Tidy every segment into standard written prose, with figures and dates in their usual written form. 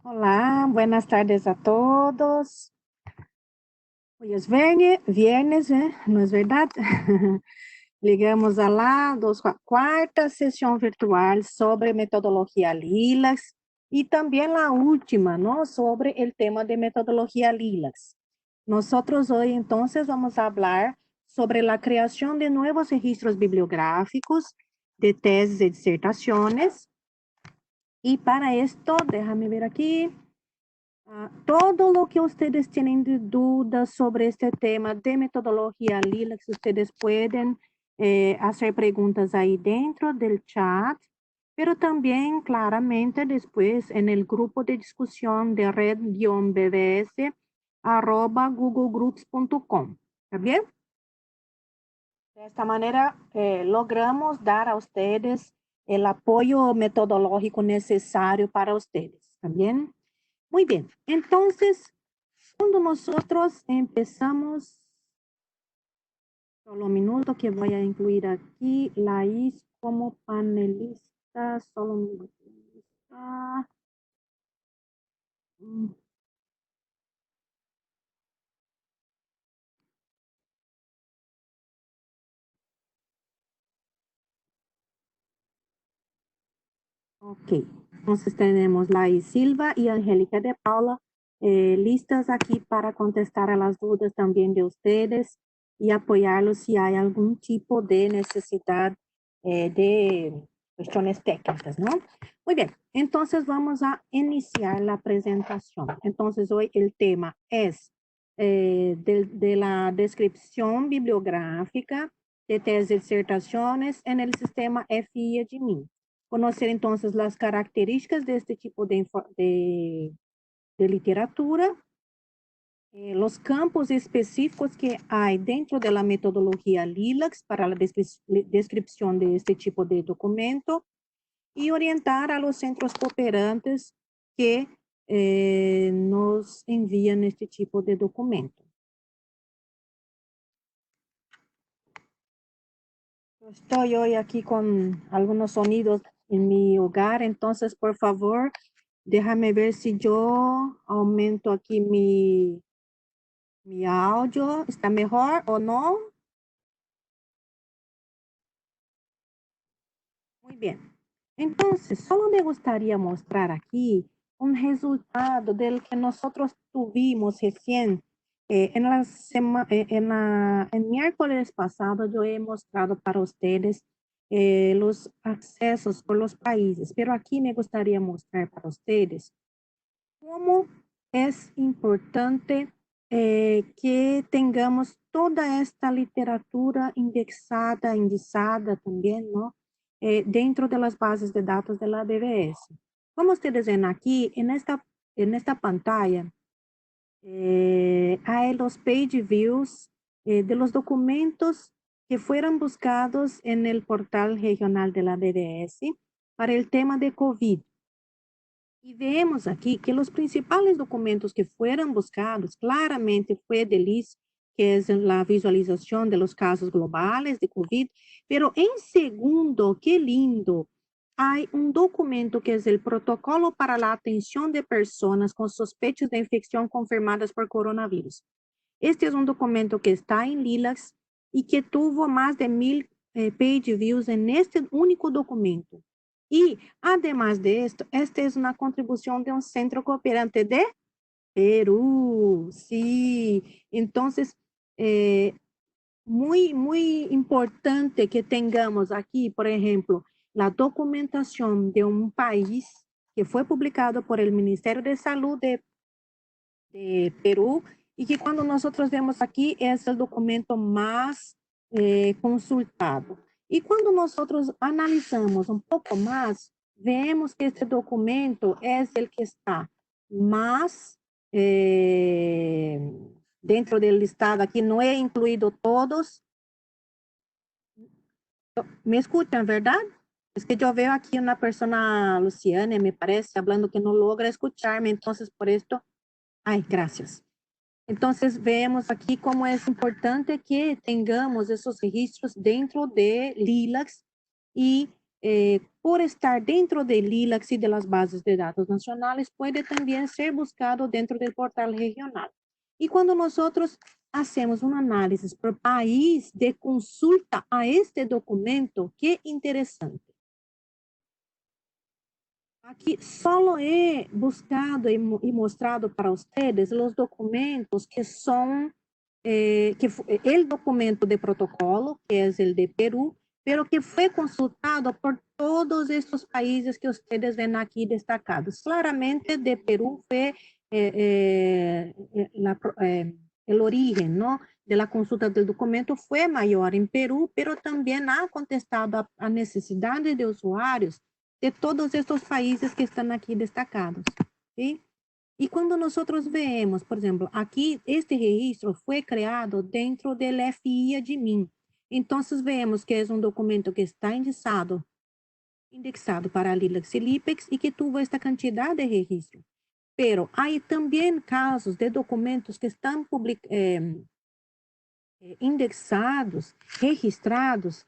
Olá, buenas tardes a todos. Hoy es viernes, ¿no es verdad? Ligamos a cuarta sesión virtual sobre metodología LILACS y también la última, ¿no? Sobre el tema de metodología LILACS. Nosotros hoy entonces vamos a hablar sobre la creación de nuevos registros bibliográficos de tesis y disertaciones. Y para esto, déjame ver aquí. Todo lo que ustedes tienen de dudas sobre este tema de metodología LILACS, ustedes pueden hacer preguntas ahí dentro del chat, pero también claramente después en el grupo de discusión de red-bbs @googlegroups.com. ¿Está bien? De esta manera logramos dar a ustedes el apoyo metodológico necesario para ustedes. ¿Está bien? Muy bien. Entonces, cuando nosotros empezamos, solo un minuto que voy a incluir aquí Laís como panelista, solo un minuto. Mm, Ok, entonces tenemos Laís Silva y Angélica de Paula listas aquí para contestar a las dudas también de ustedes y apoyarlos si hay algún tipo de necesidad de cuestiones técnicas, ¿no? Muy bien, entonces vamos a iniciar la presentación. Entonces hoy el tema es de la descripción bibliográfica de tesis y disertaciones en el sistema FIE-GNIM. Conocer entonces las características de este tipo de literatura, los campos específicos que hay dentro de la metodología LILACS para la descripción de este tipo de documento y orientar a los centros cooperantes que nos envían este tipo de documento. Estoy hoy aquí con algunos sonidos en mi hogar, entonces por favor, déjame ver si yo aumento aquí mi audio. ¿Está mejor o no? Muy bien. Entonces, solo me gustaría mostrar aquí un resultado del que nosotros tuvimos recién. En miércoles pasado yo he mostrado para ustedes los accesos por los países, pero aquí me gustaría mostrar para ustedes cómo es importante que tengamos toda esta literatura indexada también, ¿no? Dentro de las bases de datos de la BBS. Como ustedes ven aquí, en esta pantalla, hay los page views de los documentos que fueron buscados en el portal regional de la BBS para el tema de COVID. Y vemos aquí que los principales documentos que fueron buscados claramente fue del IS, que es la visualización de los casos globales de COVID, pero en segundo, qué lindo, hay un documento que es el protocolo para la atención de personas con sospechas de infección confirmadas por coronavirus. Este es un documento que está en LILACS y que tuvo más de 1000 page views en este único documento. Y además de esto, esta es una contribución de un centro cooperante de Perú. Sí, entonces, eh, muy importante que tengamos aquí, por ejemplo, la documentación de un país que fue publicado por el Ministerio de Salud de Perú y que cuando nosotros vemos aquí es el documento más consultado. Y cuando nosotros analizamos un poco más, vemos que este documento es el que está más eh, dentro del listado. Aquí no he incluido todos. ¿Me escuchan, verdad? Es que yo veo aquí una persona, Luciana, me parece, hablando que no logra escucharme, entonces por esto, ay, gracias. Entonces, vemos aquí cómo es importante que tengamos esos registros dentro de LILACS y por estar dentro del ILAX y de las bases de datos nacionales, puede también ser buscado dentro del portal regional. Y cuando nosotros hacemos un análisis por país de consulta a este documento, qué interesante. Aqui só he buscado e mostrado para vocês os documentos que são, o documento de protocolo, que é o de Peru, pero que foi consultado por todos estes países que vocês veem aqui destacados. Claramente, de Peru foi o origen, ¿no? De la consulta del documento foi maior em Peru, pero também ha contestado a necessidade de usuários de todos estos países que están aquí destacados, ¿sí? Y cuando nosotros vemos, por ejemplo, aquí este registro fue creado dentro del FI Admin. Entonces vemos que es un documento que está indexado para Lilacs y LIPEX y que tuvo esta cantidad de registro. Pero hay también casos de documentos que están indexados, registrados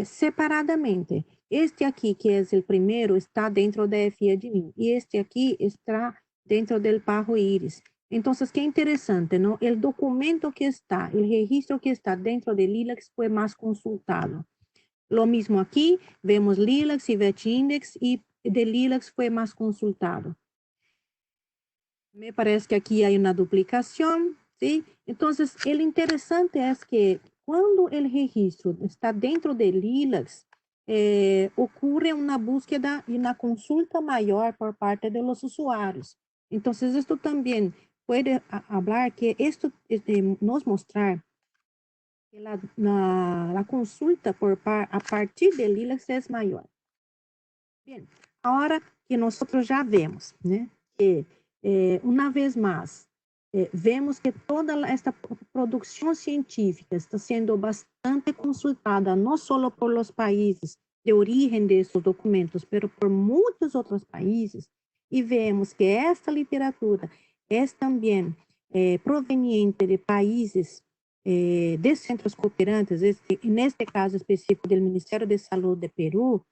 separadamente. Este aqui, que é o primeiro, está dentro da FI Admin, e este aqui está dentro do Parro Iris. Então, que interessante, não? O documento que está, o registro que está dentro de Lilacs foi mais consultado. Lo mismo aqui, vemos Lilacs e VetIndex, e de Lilacs foi mais consultado. Me parece que aqui há uma duplicação, ¿sí? Entonces, el interesante es que cuando el registro está dentro de Lilacs, ocurre una búsqueda y una consulta mayor por parte de los usuarios. Entonces, esto también puede hablar que esto nos mostrar que la consulta a partir de Lilacs es mayor. Bien, ahora que nosotros ya vemos, ¿no? Que una vez más, vemos que toda esta produção científica está sendo bastante consultada, não só por los países de origem desses documentos, mas por muitos outros países, e vemos que esta literatura é também proveniente de países de centros cooperantes, neste caso específico do Ministério de Saúde de Peru.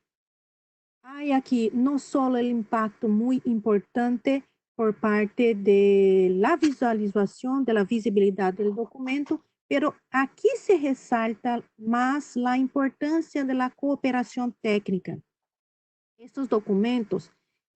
Há aqui não só o impacto muito importante por parte de la visualización, de la visibilidad del documento, pero aquí se resalta más la importancia de la cooperación técnica. Estos documentos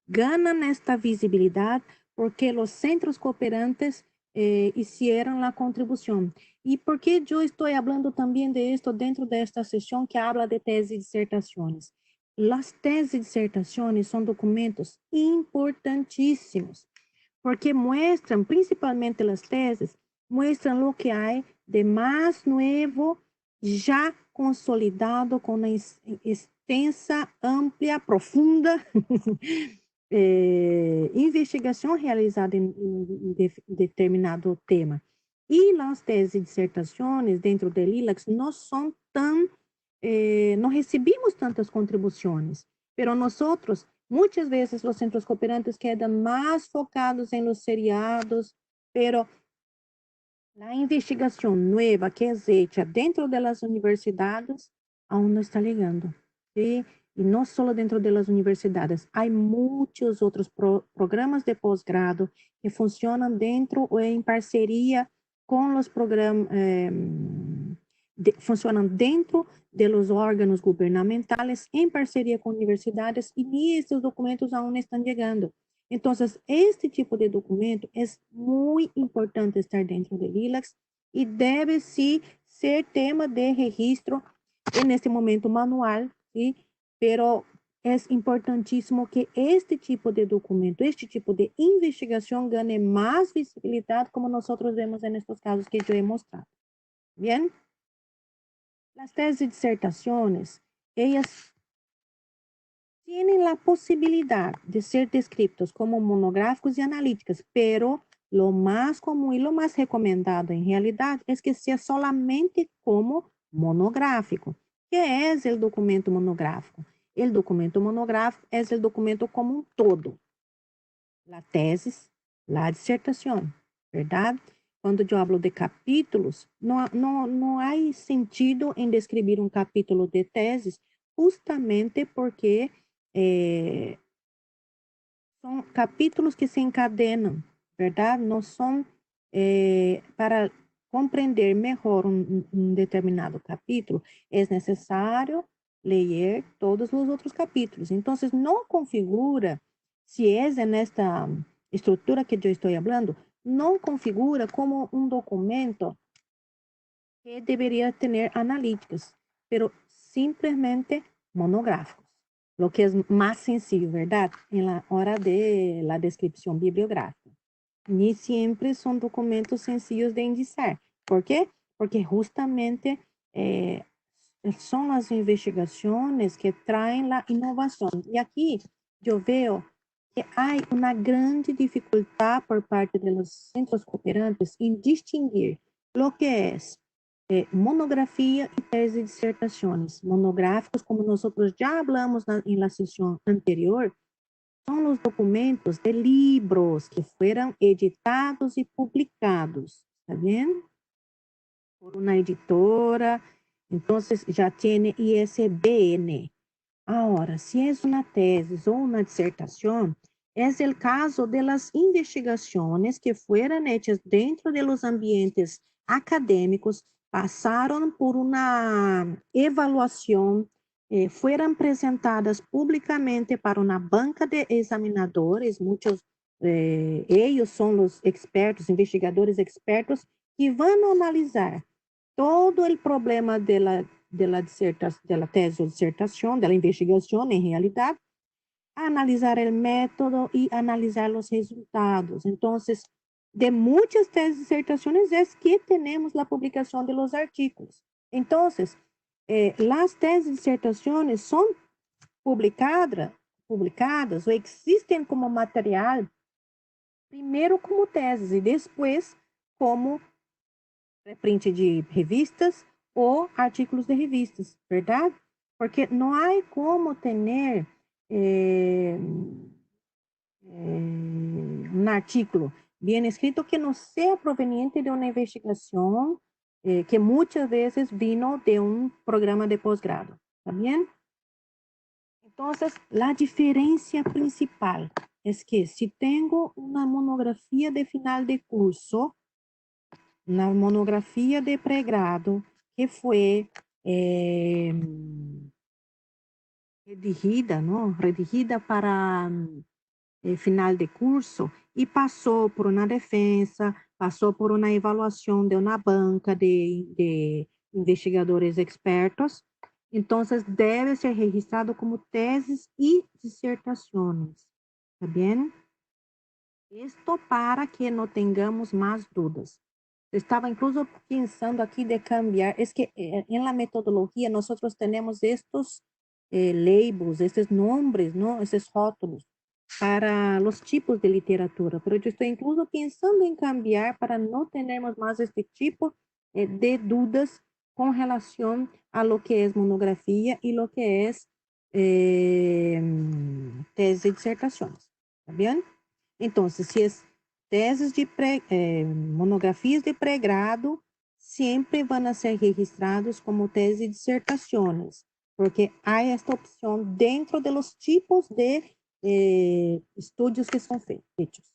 ganan esta visibilidad porque los centros cooperantes hicieron la contribución. ¿Y por qué yo estoy hablando también de esto dentro de esta sesión que habla de tesis y disertaciones? Las tesis y disertaciones son documentos importantísimos, porque muestran, principalmente las tesis, muestran lo que hay de más nuevo, ya consolidado con una extensa, amplia, profunda investigação realizada em determinado tema. E as teses e dissertações dentro do Lilacs não são tão, não recebemos tantas contribuições, pero nosotros, muitas vezes, os centros cooperantes quedam mais focados em los seriados, pero a investigação nova que é hecha dentro das universidades aún não está ligando, ¿sí? E não só dentro das universidades, há muitos outros programas de pós-grado que funcionam dentro ou em parceria com os programas, funcionam dentro dos órgãos governamentais, em parceria com universidades, e esses documentos ainda estão chegando. Então, este tipo de documento é muito importante estar dentro do Lilacs e deve sim ser tema de registro neste momento manual, ¿sí? Pero é importantíssimo que este tipo de documento, este tipo de investigação ganhe mais visibilidade, como nós vemos nestes casos que eu he mostrado. Bien? As teses e dissertações, elas tienen la posibilidad de ser descritos como monográficos y analíticas, pero lo más común y lo más recomendado en realidad es que sea solamente como monográfico. ¿Qué es el documento monográfico? El documento monográfico es el documento como un todo. La tesis, la disertación, ¿verdad? Cuando yo hablo de capítulos, no hay sentido en describir un capítulo de tesis justamente porque são capítulos que se encadenam, verdade? Não são para compreender melhor um determinado capítulo, é necessário ler todos os outros capítulos. Então, não configura, se é nesta estrutura que eu estou falando, não configura como um documento que debería tener analíticas, pero simplemente monográficos, lo que es más sencillo, ¿verdad? En la hora de la descripción bibliográfica. Ni siempre son documentos sencillos de indiciar. ¿Por quê? Porque justamente son las investigaciones que traen la innovación. Y aquí yo veo que hay una grande dificultad por parte de los centros cooperantes en distinguir lo que es monografía y tesis de disertaciones. Monográficos, como nosotros ya hablamos en la sesión anterior, son los documentos de libros que fueron editados y publicados, ¿está bien? Por una editora, entonces ya tiene ISBN. Ahora, si es una tesis o una disertación, es el caso de las investigaciones que fueron hechas dentro de los ambientes académicos, pasaron por una evaluación, fueron presentadas públicamente para una banca de examinadores, muchos ellos son los expertos, investigadores expertos, que van a analisar todo el problema de la tesis o disertación, de la investigación en realidad, analizar el método y analizar los resultados. Entonces, de muchas tesis y disertaciones es que tenemos la publicación de los artículos. Entonces, las tesis y disertaciones son publicadas o existen como material, primeiro como teses e depois como print de revistas ou artículos de revistas, verdade? Porque não há como ter um artículo bem escrito que não seja proveniente de uma investigação que muitas vezes vino de um programa de posgrado, ¿está bien? Entonces, la diferencia principal es que si tengo una monografía de final de curso, una monografía de pregrado que fue redigida, ¿no? Redigida para final de curso y pasó por una defensa, pasó por una evaluación de una banca de investigadores expertos. Entonces, debe ser registrado como tesis y disertaciones. ¿Está bien? Esto para que no tengamos más dudas. Estaba incluso pensando aquí de cambiar, es que en la metodología nosotros tenemos estos labels, estos nombres, ¿no? Estos rótulos para los tipos de literatura, pero yo estoy incluso pensando en cambiar para no tenermos más este tipo de dudas con relación a lo que es monografía y lo que es tesis y disertaciones. ¿Está bien? Entonces, si es teses de monografias de pregrado, sempre vão ser registrados como teses e dissertações, porque há esta opção dentro de los tipos de estudios que são feitos.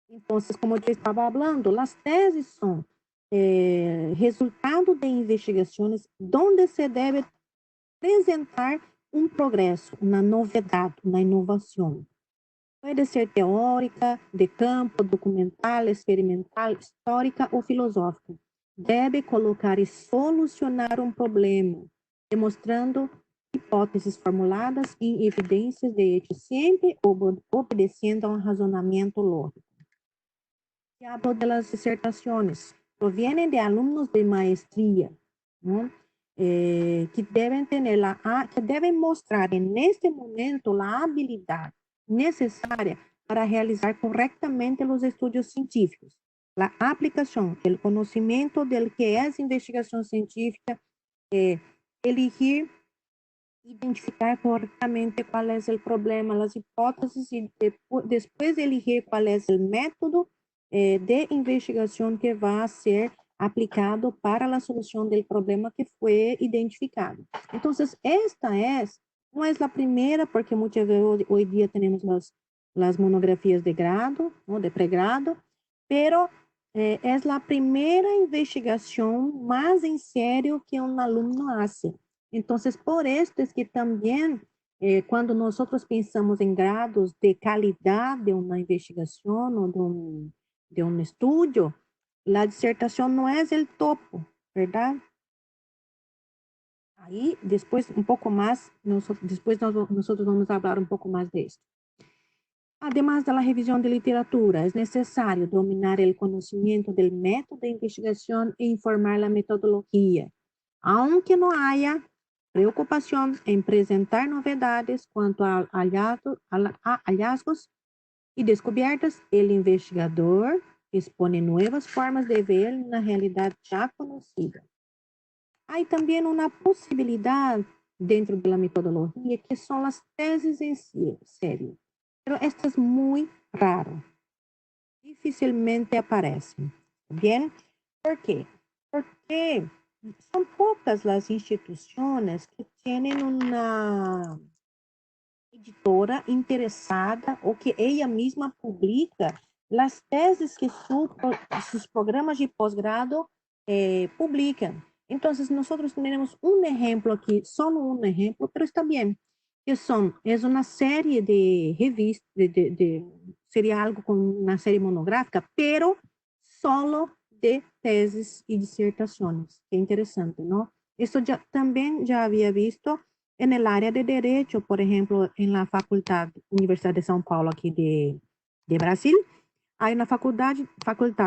Então, como eu estava falando, as teses são resultado de investigações onde se deve apresentar um progresso, uma novidade, uma inovação. Pode ser teórica, de campo, documental, experimental, histórica ou filosófica. Deve colocar e solucionar um problema, demonstrando hipóteses formuladas em evidências de hecho, sempre obedecendo a um razonamento lógico. Se hablo de las disertaciones, provienen de alumnos de maestría, ¿no? Que deben tener que deben mostrar en este momento la habilidad necesaria para realizar correctamente los estudios científicos, la aplicación, el conocimiento del que es investigación científica, elegir, identificar correctamente cuál es el problema, las hipótesis y después elegir cuál es el método de investigación que va a ser aplicado para la solución del problema que fue identificado. Entonces, esta no es la primera, porque muchas veces hoy día tenemos las monografías de grado, ¿no? De pregrado, pero es la primera investigación más en serio que un alumno hace. Entonces, por esto es que también cuando nosotros pensamos en grados de calidad de una investigación o de un estudio, la disertación no es el topo, ¿verdad? Ahí después un poco más, nosotros vamos a hablar un poco más de esto. Además de la revisión de literatura, es necesario dominar el conocimiento del método de investigación e informar la metodología, aunque no haya preocupación en presentar novedades cuanto a hallazgos y descubiertas, el investigador expone nuevas formas de ver una realidad ya conocida. Hay también una posibilidad dentro de la metodología que son las tesis en serio, pero esto es muy raro, difícilmente aparecen. ¿Bien? ¿Por qué? Porque son pocas las instituciones que tienen una editora interessada ou que ela mesma publica as teses que sus programas de posgrado publican. Então, nós temos um exemplo aqui, só um exemplo, mas está bem, que é uma série de revistas, seria algo como uma série monográfica, pero solo de teses e dissertações. Que interessante, não? Isso também já havia visto en el área de Derecho, por ejemplo, en la Universidad de São Paulo aquí de Brasil, hay una facultad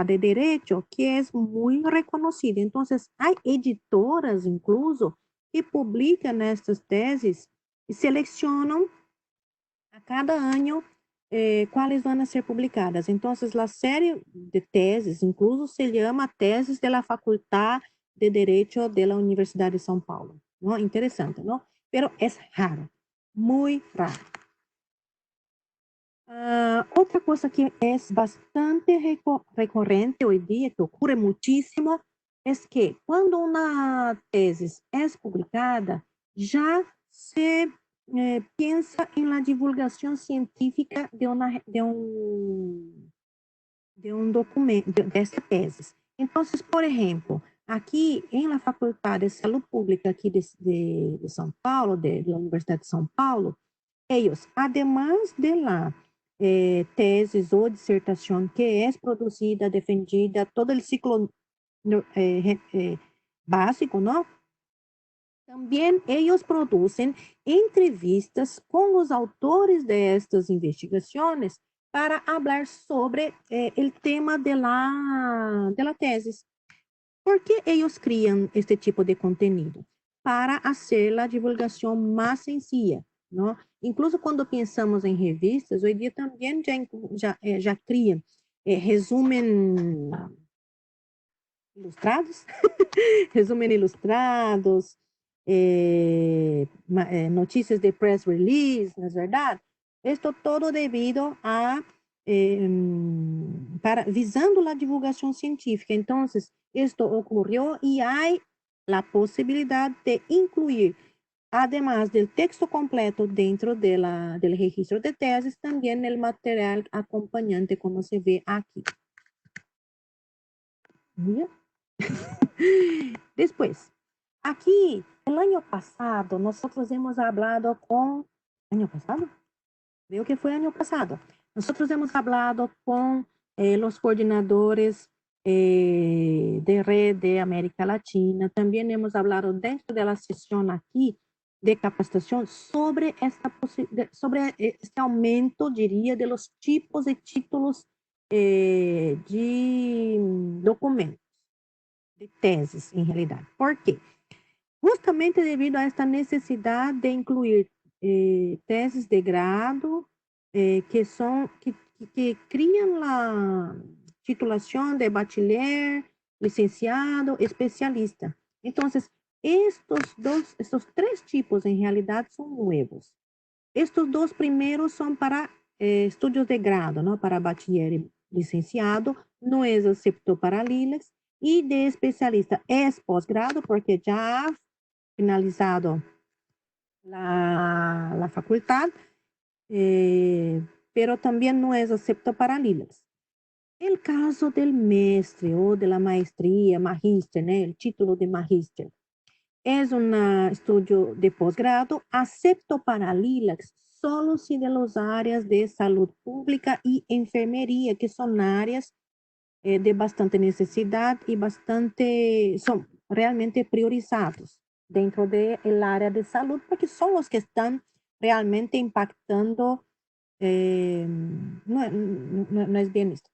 de Derecho que es muy reconocida. Entonces, hay editoras incluso que publican estas tesis y seleccionan a cada año cuáles van a ser publicadas. Entonces, la serie de tesis incluso se llama Teses de la Facultad de Derecho de la Universidad de São Paulo. ¿No? Interesante, ¿no? Pero es raro, muy raro. Otra cosa que es bastante recurrente hoy día, que ocurre muchísimo, es que cuando una tesis es publicada, ya se piensa en la divulgación científica de un documento, de esta tesis. Entonces, por ejemplo, aquí en la Facultad de Salud Pública aquí de São Paulo, de la Universidad de São Paulo, ellos, además de la tesis o disertación que es producida, defendida, todo el ciclo básico, ¿no? También ellos producen entrevistas con los autores de estas investigaciones para hablar sobre el tema de la tesis. ¿Por qué ellos crean este tipo de contenido? Para hacer la divulgación más sencilla, ¿no? Incluso cuando pensamos en revistas, hoy día también ya crean resumen ilustrados, resumen ilustrados, noticias de press release, ¿no es verdad? Esto todo debido a, visando la divulgación científica. Entonces, esto ocurrió y hay la posibilidad de incluir, además del texto completo dentro del registro de tesis, también el material acompañante, como se ve aquí. ¿Bien? Después, aquí, el año pasado, nosotros hemos hablado con... ¿Año pasado? Creo que fue año pasado. Nosotros hemos hablado con los coordinadores de red de América Latina. También hemos hablado dentro de la sesión aquí de capacitación sobre este aumento, diría, de los tipos de títulos de documentos, de teses, en realidad. ¿Por qué? Justamente debido a esta necesidad de incluir tesis de grado que crían la titulación de bachiller, licenciado, especialista. Entonces, estos tres tipos en realidad son nuevos. Estos dos primeros son para estudios de grado, ¿no? Para bachiller y licenciado, no es excepto para LILEX. y de especialista. Es posgrado porque ya ha finalizado la facultad, pero también no es acepto para LILACs. El caso del mestre o de la maestría, magíster, ¿no? El título de magíster. Es un estudio de posgrado, acepto para LILACs solo si de las áreas de salud pública y enfermería, que son áreas de bastante necesidad y bastante, son realmente priorizados dentro del área de salud, porque son los que están realmente impactando, no es bien esto,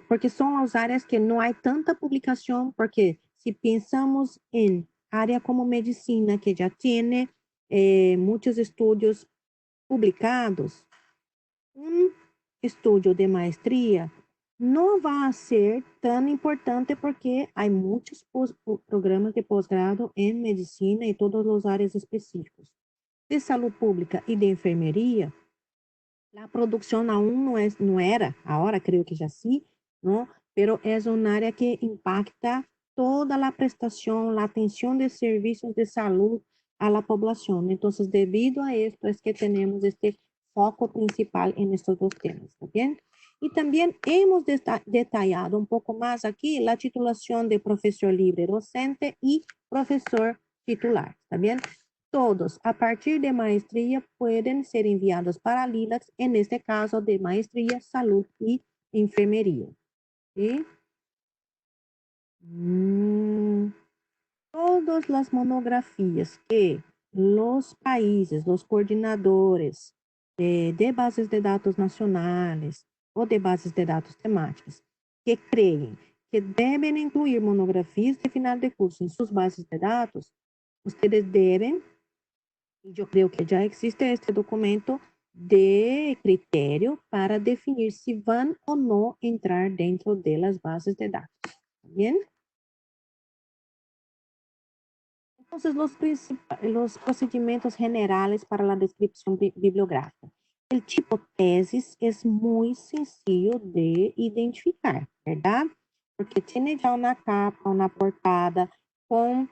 porque son las áreas que no hay tanta publicación, porque si pensamos en área como medicina, que ya tiene muchos estudios publicados, un estudio de maestría no va a ser tan importante porque hay muchos programas de posgrado en medicina y todas las áreas específicas. De salud pública y de enfermería, la producción aún no era, ahora creo que ya sí, ¿no? Pero es un área que impacta toda la prestación, la atención de servicios de salud a la población. Entonces, debido a esto es que tenemos este foco principal en estos dos temas, ¿está bien? Y también hemos detallado un poco más aquí la titulación de profesor libre docente y profesor titular, ¿está bien? Todos, a partir de maestría, pueden ser enviados para LILACs, en este caso de maestría, salud y enfermería. ¿Sí? Todas las monografías que los países, los coordinadores de bases de datos nacionales o de bases de datos temáticas, que creen que deben incluir monografías de final de curso en sus bases de datos, ustedes deben. Yo creo que ya existe este documento de criterio para definir si van o no entrar dentro de las bases de datos. ¿Bien? Entonces, los procedimientos generales para la descripción bibliográfica. El tipo tesis es muy sencillo de identificar, ¿verdad? Porque tiene ya una capa, una portada con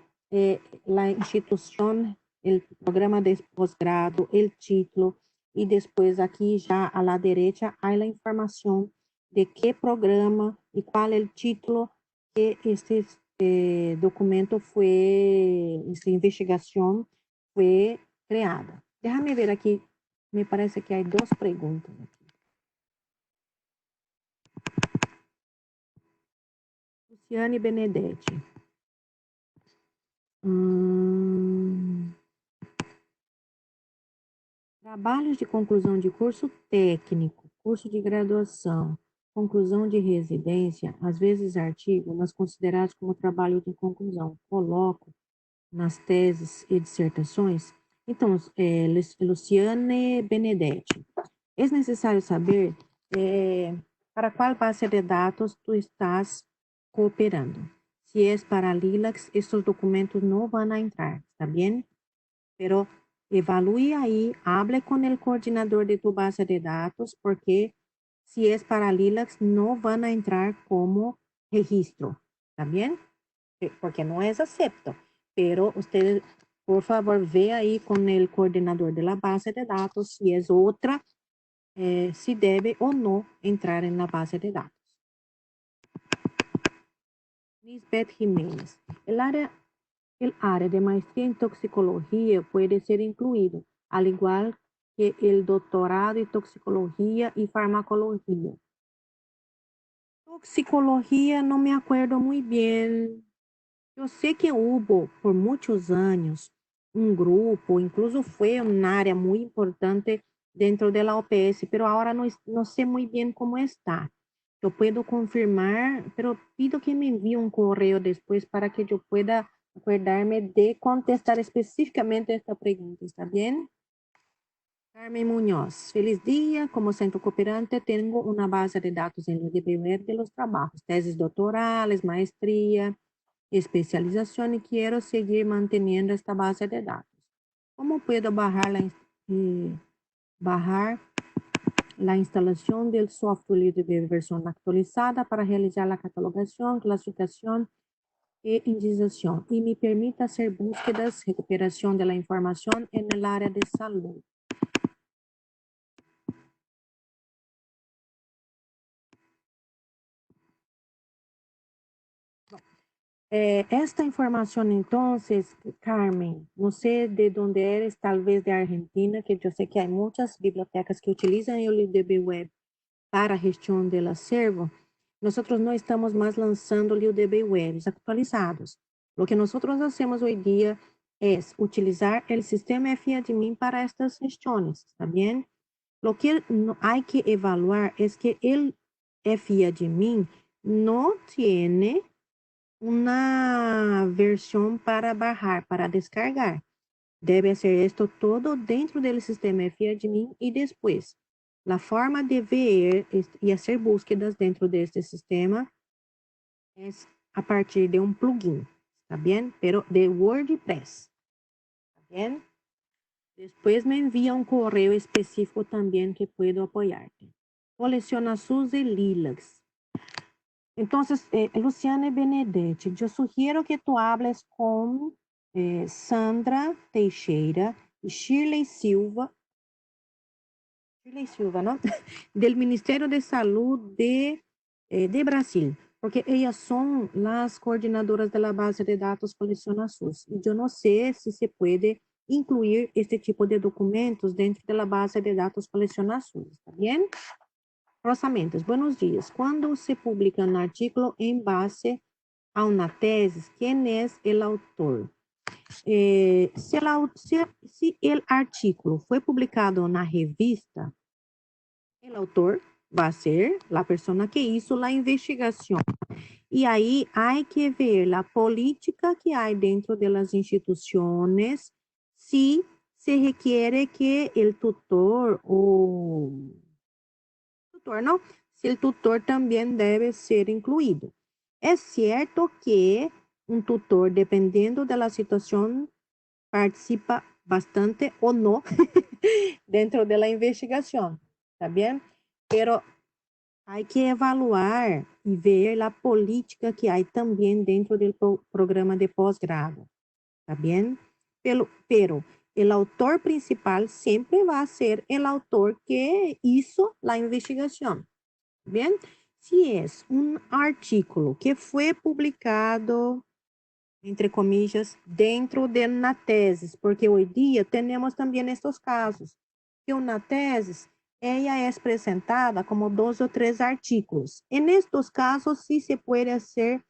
la institución, el programa de posgrado, el título, y después aquí ya a la derecha hay la información de qué programa y cuál el título que este documento fue, esta investigación fue creada. Déjame ver aquí, me parece que hay dos preguntas aquí. Luciane Benedetti. Trabalhos de conclusão de curso técnico, curso de graduação, conclusão de residência, às vezes artigo, mas considerados como trabalho de conclusão. Coloco nas teses e dissertações. Então, Luciane Benedetti, é necessário saber para qual base de dados tu estás cooperando. Se é para LILACs, estes documentos não vão entrar, ¿está bien? Pero evalúe ahí, hable con el coordinador de tu base de datos, porque si es para LILACs, no van a entrar como registro, ¿está bien? Porque no es acepto, pero ustedes, por favor, ve ahí con el coordinador de la base de datos si es otra, si debe o no entrar en la base de datos. Lisbeth Jiménez, el área de maestría en toxicología puede ser incluido, al igual que el doctorado en toxicología y farmacología. Toxicología no me acuerdo muy bien. Yo sé que hubo por muchos años un grupo, incluso fue un área muy importante dentro de la OPS, pero ahora no sé muy bien cómo está. Yo puedo confirmar, pero pido que me envíe un correo después para que yo pueda acordarme de contestar específicamente esta pregunta, ¿está bien? Carmen Muñoz, feliz día. Como centro cooperante tengo una base de datos en el DBWeb de los trabajos, tesis doctorales, maestría, especialización y quiero seguir manteniendo esta base de datos. ¿Cómo puedo bajar la instalación del software de versión actualizada para realizar la catalogación, clasificación e indización y me permite hacer búsquedas, recuperación de la información en el área de salud. Esta información entonces, Carmen, no sé de dónde eres, tal vez de Argentina, que yo sé que hay muchas bibliotecas que utilizan el UDB Web para gestión del acervo. Nosotros no estamos más lanzando UDB Webs actualizados. Lo que nosotros hacemos hoy día es utilizar el sistema FIADMIN para estas gestiones, ¿está bien? Lo que hay que evaluar es que el FIADMIN no tiene una versión para bajar, para descargar. Debe hacer esto todo dentro del sistema FIADMIN y después la forma de ver y hacer búsquedas dentro de este sistema es a partir de un plugin, ¿está bien? Pero de WordPress, ¿está bien? Después me envía un correo específico también que puedo apoyarte. Colecciona sus de Lilacs. Entonces, Luciana Benedetti, yo sugiero que tú hables con Sandra Teixeira y Shirley Silva, ¿no? Del Ministerio de Salud de Brasil, porque ellas son las coordinadoras de la base de datos Coleciona SUS. Y yo no sé si se puede incluir este tipo de documentos dentro de la base de datos Coleciona SUS, ¿está bien? Rosa Mendes, buenos días. Cuando se publica un artículo en base a una tesis, ¿quién es el autor? Si el artículo fue publicado en una revista, el autor va a ser la persona que hizo la investigación. Y ahí hay que ver la política que hay dentro de las instituciones, si se requiere que el tutor o tutor, ¿no? Si el tutor también debe ser incluido. Es cierto que un tutor, dependiendo de la situación, participa bastante o no dentro de la investigación, ¿está bien? Pero hay que evaluar y ver la política que hay también dentro del programa de posgrado, ¿está bien? Pero el autor principal siempre va a ser el autor que hizo la investigación. Bien, si es un artículo que fue publicado, entre comillas, dentro de una tesis, porque hoy día tenemos también estos casos, que una tesis, ella es presentada como 2 o 3 artículos. En estos casos, sí se puede hacer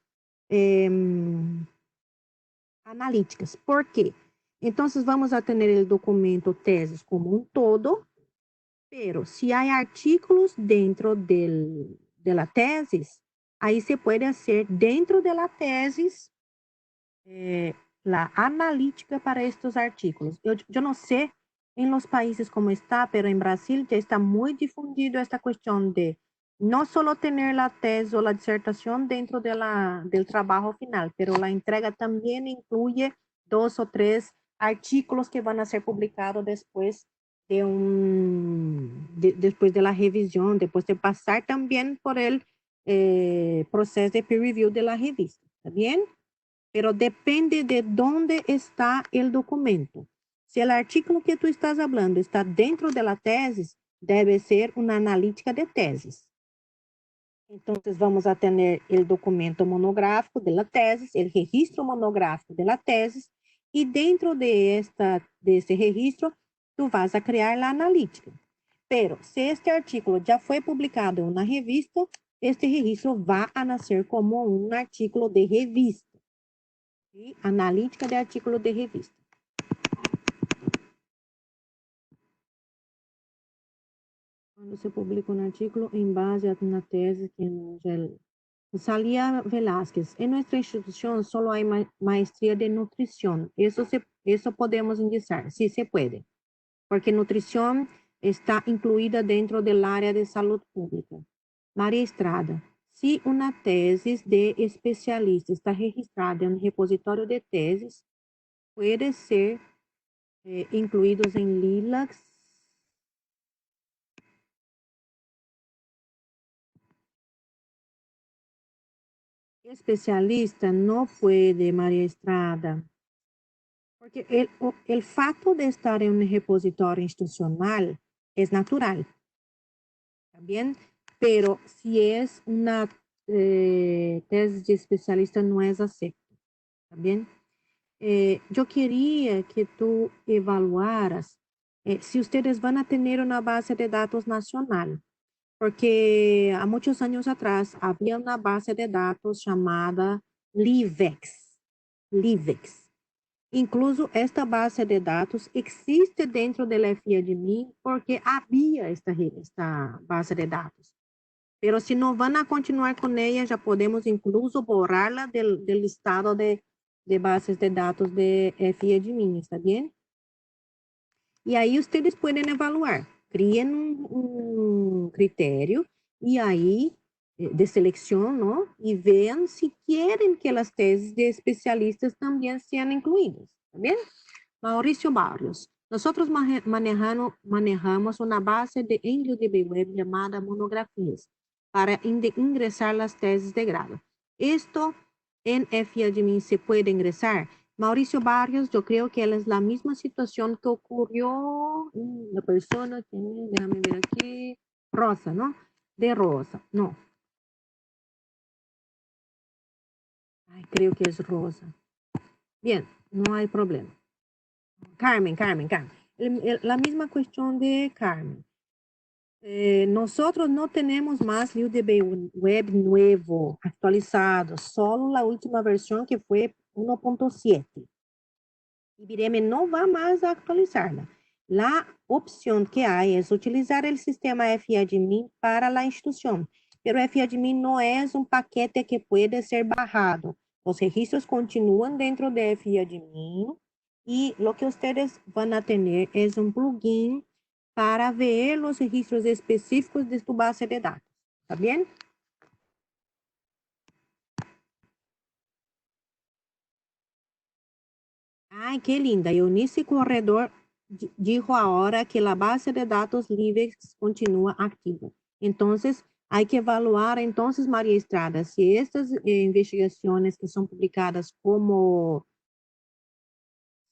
analíticas. ¿Por qué? Entonces, vamos a tener el documento tesis como un todo, pero si hay artículos dentro de la tesis, ahí se puede hacer dentro de la tesis la analítica para estos artículos. Yo no sé en los países cómo está, pero en Brasil ya está muy difundido esta cuestión de no solo tener la tesis o la disertación dentro del trabajo final, pero la entrega también incluye 2 o 3 artículos que van a ser publicados después después de la revisión, después de pasar también por el proceso de peer review de la revista. ¿Está bien? Pero depende de dónde está el documento. Si el artículo que tú estás hablando está dentro de la tesis, debe ser una analítica de tesis. Entonces vamos a tener el documento monográfico de la tesis, el registro monográfico de la tesis, y dentro de este registro, tú vas a crear la analítica. Pero si este artículo ya fue publicado en una revista, este registro va a nacer como un artículo de revista. ¿Sí? Analítica de artículo de revista. Cuando se publica un artículo en base a una tesis que Salía Velázquez, en nuestra institución solo hay maestría de nutrición. Eso podemos indicar, sí se puede, porque nutrición está incluida dentro del área de salud pública. María Estrada, si una tesis de especialista está registrada en el repositorio de tesis, puede ser incluídos en LILACs. especialista no puede, María Estrada, porque el fato de estar en un repositorio institucional es natural, ¿también? Pero si es una tesis de especialista no es acepto, ¿también? Yo quería que tú evaluaras si ustedes van a tener una base de datos nacional, porque há muitos anos atrás havia uma base de dados chamada Livex. Livex. Incluso esta base de dados existe dentro do FIADMIN porque havia esta base de dados. Pero se não vão a continuar com ela, já podemos incluso borrá-la do listado de bases de dados de FIADMIN, ¿está bem? E aí vocês podem evaluar. Criem critério e aí de seleção, ¿no? E vean se querem que as teses de especialistas também sejam incluídas, ¿está bien? Mauricio Barrios, nosotros manejamos una base en UDB Web llamada Monografías para ingresar las tesis de grado. Esto en FIADMIN se puede ingresar. Mauricio Barrios, yo creo que él es la misma situación que ocurrió la persona que, déjame ver aquí, Rosa, ¿no? De Rosa, no. Ay, creo que es Rosa. Bien, no hay problema. Carmen. La misma cuestión de Carmen. Nosotros no tenemos más UDB Web nuevo, actualizado, solo la última versión que fue 1.7. Ibireme no va más a actualizarla. La opción que hay es utilizar el sistema FAdmin para la institución, pero FAdmin no es un paquete que puede ser bajado. Los registros continúan dentro de FAdmin y lo que ustedes van a tener es un plugin para ver los registros específicos de tu base de datos. ¿Está bien? Ay, qué linda. Eunice Corredor dijo ahora que la base de datos libres continúa activa. Entonces, hay que evaluar, entonces, María Estrada, si estas investigaciones que son publicadas como,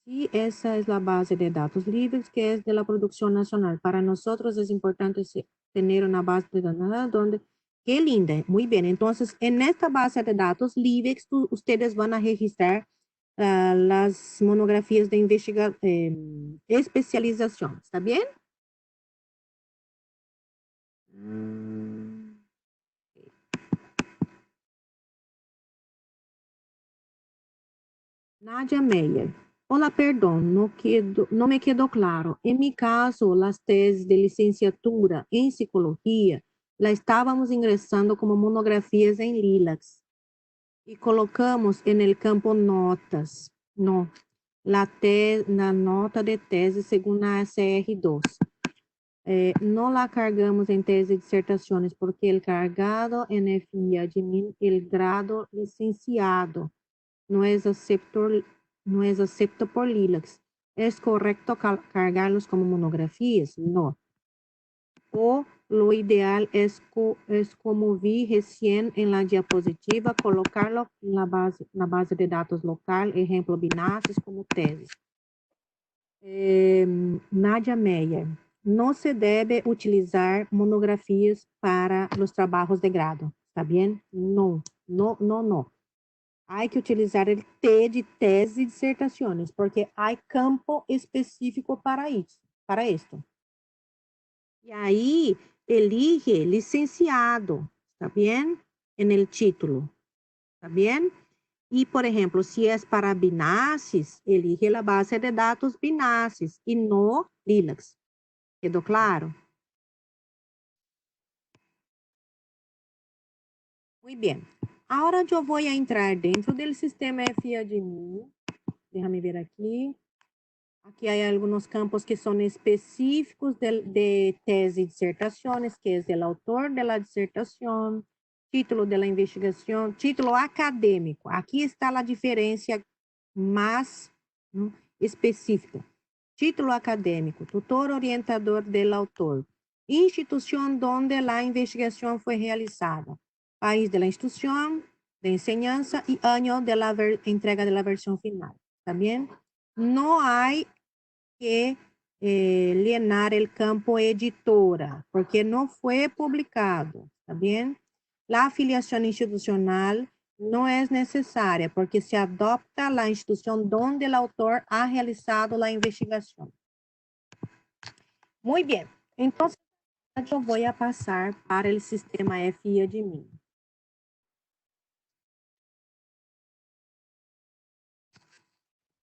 si esa es la base de datos libres que es de la producción nacional. Para nosotros es importante tener una base de datos donde, qué linda, muy bien. Entonces, en esta base de datos libres, ustedes van a registrar las monografías de especialización. ¿Está bien? Nadia Meyer. Hola, perdón, no me quedó claro. En mi caso, las tesis de licenciatura en psicología la estábamos ingresando como monografías en LILACS y colocamos en el campo notas. No, la nota de tesis según la ACR2. No la cargamos en tesis de disertaciones porque el cargado en FIAdmin, el grado licenciado, no es acepto por LILACS. ¿Es correcto cargarlos como monografías? No. O lo ideal es como vi recién en la diapositiva, colocarlo en la base de datos local, ejemplo, BINASES como tesis. Nadia Meyer, no se debe utilizar monografías para los trabajos de grado, ¿está bien? No. Hay que utilizar el T de tesis y disertaciones, porque hay campo específico para isso, para esto. Y ahí elige licenciado, ¿está bien? En el título, ¿está bien? Y, por ejemplo, si es para BINASES, elige la base de datos BINASES y no LILACS. ¿Quedó claro? Muy bien. Ahora yo voy a entrar dentro del sistema FIAdmin. Déjame ver aquí. Aquí hay algunos campos que son específicos de tesis y disertaciones, que es el autor de la disertación, título de la investigación, título académico. Aquí está la diferencia más, ¿no?, específica. Título académico, tutor orientador del autor, institución donde la investigación fue realizada, país de la institución, de enseñanza y año de la entrega de la versión final. ¿Está bien? No hay que llenar el campo editora, porque no fue publicado. ¿Está bien? La afiliación institucional no es necesaria, porque se adopta la institución donde el autor ha realizado la investigación. Muy bien. Entonces, yo voy a pasar para el sistema FIADMIN.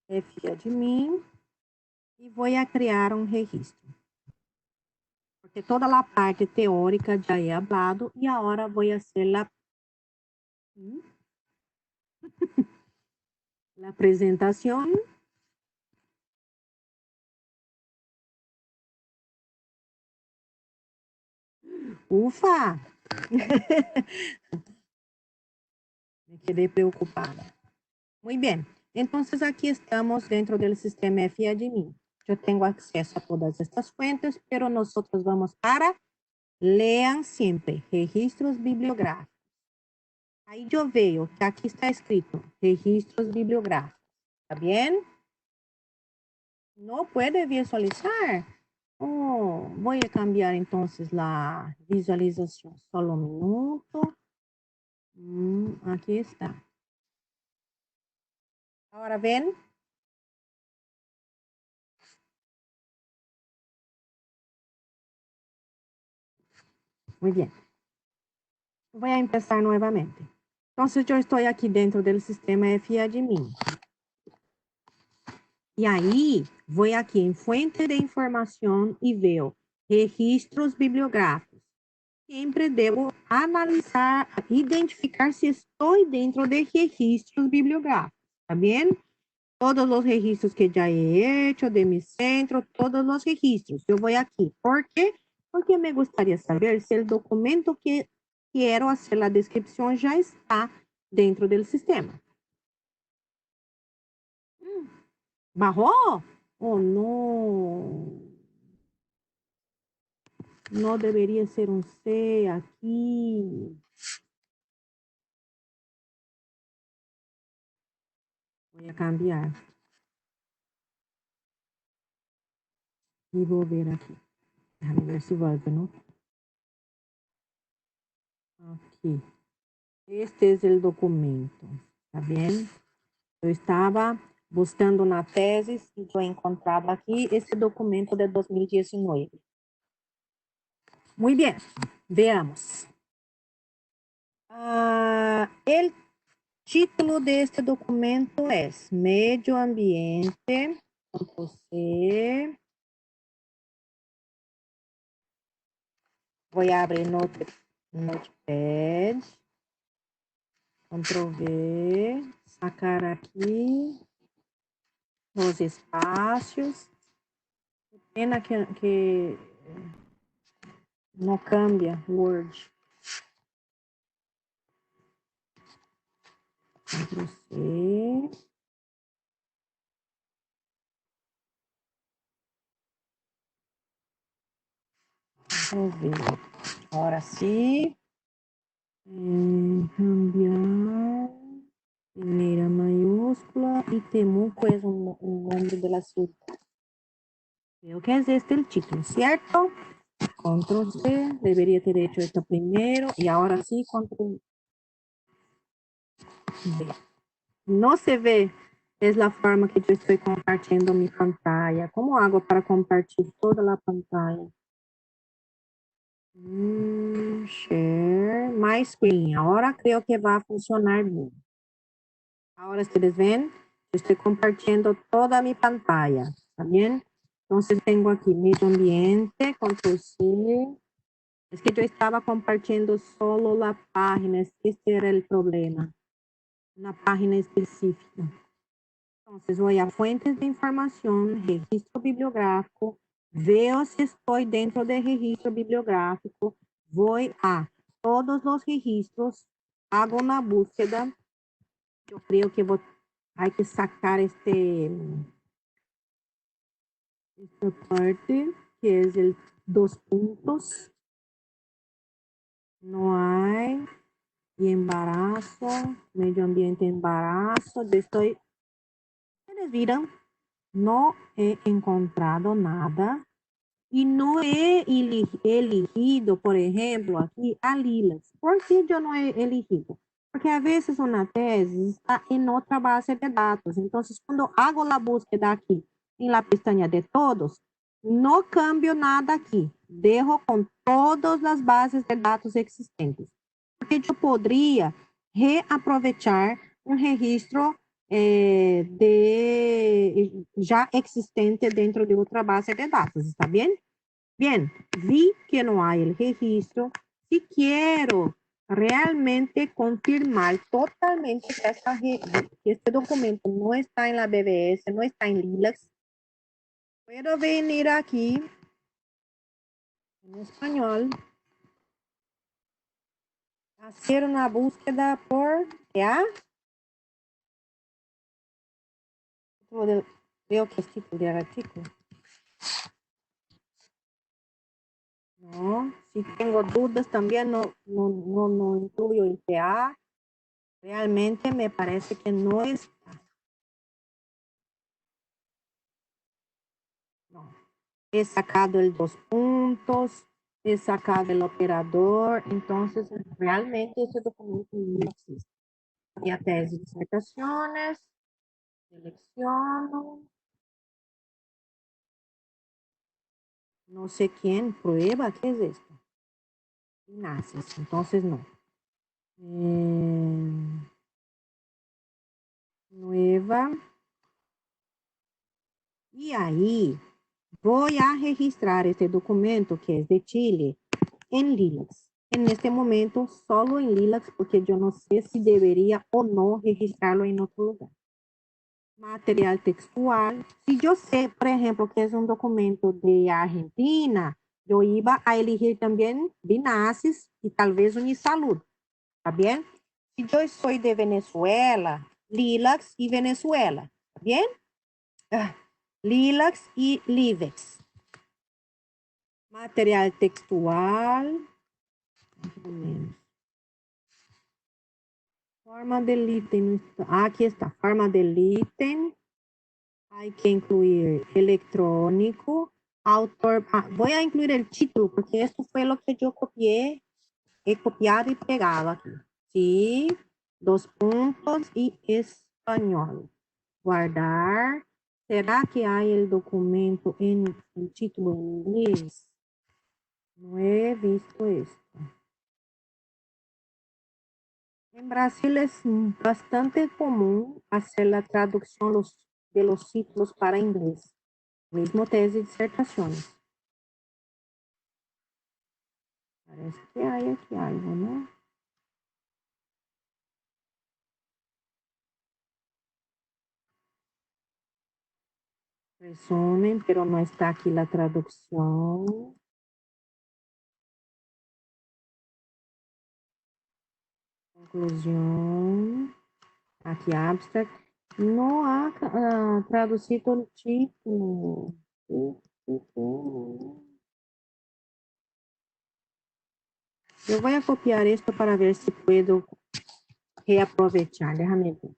FIADMIN. Y voy a crear un registro. Porque toda la parte teórica ya he hablado y ahora voy a hacer la presentación. Ufa! Me quedé preocupada. Muy bien. Entonces, aquí estamos dentro del sistema FIADMIN. Yo tengo acceso a todas estas fuentes, pero nosotros vamos para lean siempre registros bibliográficos. Aí eu vejo que aqui está escrito registros bibliográficos. ¿Está bien? No puede visualizar. Oh, voy a cambiar entonces la visualización. Solo un minuto. Aquí está. Ahora ven. Muy bien. Voy a empezar nuevamente. Entonces yo estoy aquí dentro del sistema FIADMIN. Y ahí voy aquí en fuente de información y veo registros bibliográficos. Siempre debo analisar, identificar si estoy dentro de registros bibliográficos. ¿Está bien? Todos los registros que ya he hecho de mi centro, todos los registros. Yo voy aquí. ¿Por qué? Porque me gustaría saber si el documento que quiero hacer la descripción ya está dentro del sistema. ¿Bajó? Oh, no. No debería ser un C aquí. Voy a cambiar. Y volver aquí. Déjame ver si vuelve, ¿no? Aquí. Este es el documento. ¿Está bien? Yo estaba buscando na tesis y yo encontraba aquí ese documento de 2019. Muy bien. Veamos. El título de este documento es Medio Ambiente. C. Voy a abrir Notepad. Ctrl V. Sacar aquí los espacios. Pena que no cambia Word. Ctrl C. Ctrl V. Ahora sí. Cambiar. Primera mayúscula. Y Temuco es un nombre de la ciudad. Creo que es este el título, ¿cierto? Control C. Debería ter hecho esto primero. Y ahora sí, Control V. No se ve. Es la forma que yo estoy compartiendo mi pantalla. ¿Cómo hago para compartir toda la pantalla? Share my screen. Ahora creo que va a funcionar bien. Ahora ustedes ven, estoy compartiendo toda mi pantalla. ¿Está bien? Entonces tengo aquí medio ambiente, control C. Es que yo estaba compartiendo solo la página. Este era el problema. Una página específica. Entonces voy a fuentes de información, registro bibliográfico, veo si estoy dentro del registro bibliográfico, voy a todos los registros, hago una búsqueda. Yo creo que hay que sacar esta parte, que es el 2 puntos. No hay. y embarazo, medio ambiente, embarazo. Ustedes viram, no he encontrado nada y no he elegido, por ejemplo, aquí a Lilas. ¿Por qué yo no he elegido? Porque a veces una tesis está en otra base de datos. Entonces, cuando hago la búsqueda aquí en la pestaña de todos, no cambio nada aquí. Dejo con todas las bases de datos existentes. Porque yo podría reaprovechar un registro ya existente dentro de otra base de datos, ¿está bien? Bien, vi que no hay el registro. Si quiero realmente confirmar totalmente que este documento no está en la BBS, no está en Lilacs, puedo venir aquí en español, hacer una búsqueda por ya. Veo que es tipo de artículo. No, si tengo dudas también no incluyo el PA. Realmente me parece que no es. No. He sacado el 2 puntos, he sacado el operador, entonces realmente ese documento no existe. Y a tese de disertaciones, selecciono, no sé quién, prueba, ¿qué es esto? Naces, entonces no. Nueva. Y ahí voy a registrar este documento que es de Chile en Lilacs. En este momento, solo en Lilacs, porque yo no sé si debería o no registrarlo en otro lugar. Material textual. Si yo sé, por ejemplo, que es un documento de Argentina, yo iba a elegir también BINASIS y tal vez Unisalud, ¿está bien? Si yo soy de Venezuela, Lilacs y Venezuela, ¿está bien? Lilacs y Livex. Material textual. Forma del ítem. Aquí está, forma del ítem. Hay que incluir electrónico. Autor. Voy a incluir el título porque esto fue lo que yo copié. He copiado y pegado aquí. Sí. 2 puntos y español. Guardar. ¿Será que hay el documento en el título en inglés? No he visto esto. En Brasil es bastante común hacer la traducción de los títulos para inglés. Mismo tesis y disertaciones. Parece que hay aquí algo, ¿no? Resumen, pero no está aquí la traducción. Conclusión. Aquí abstract. No ha traducido el título. Yo voy a copiar esto para ver si puedo reaprovechar. Déjame ver.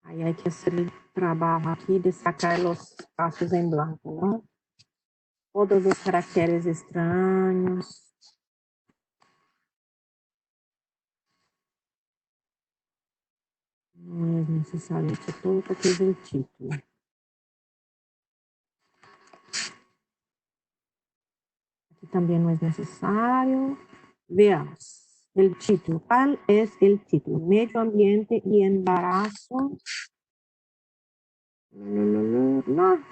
Aí hay que hacer el trabajo aquí de sacar los espacios en blanco, ¿no? Todos los caracteres extraños. No es necesario esto todo porque es el título. Aquí también no es necesario. Veamos. El título. ¿Cuál es el título? Medio ambiente y embarazo. No,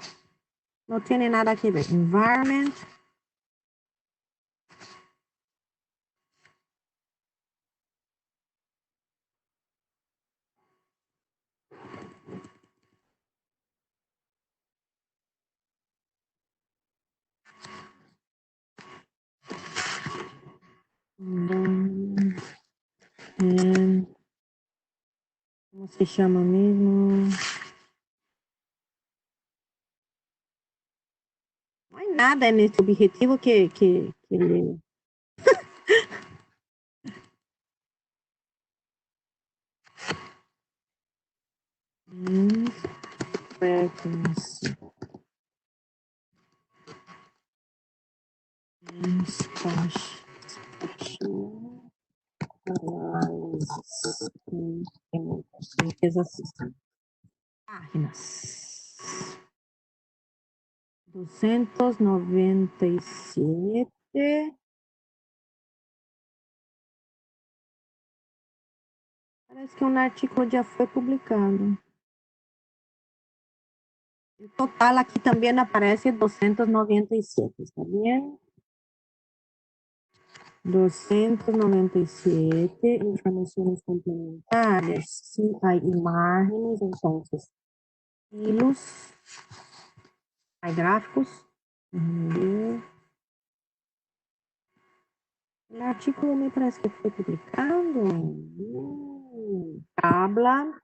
no tiene nada que ver. Environment. ¿Cómo se llama mismo? No hay nada en este objetivo que le Frequency. Spatial Analysis. Limpeza System. Páginas. 297. Parece que um artigo já foi publicado. O total aqui também aparece 297, está bem? 297, informações complementares. Se há imagens, então, estilos, há gráficos. O artigo me parece que foi publicado. Tabla.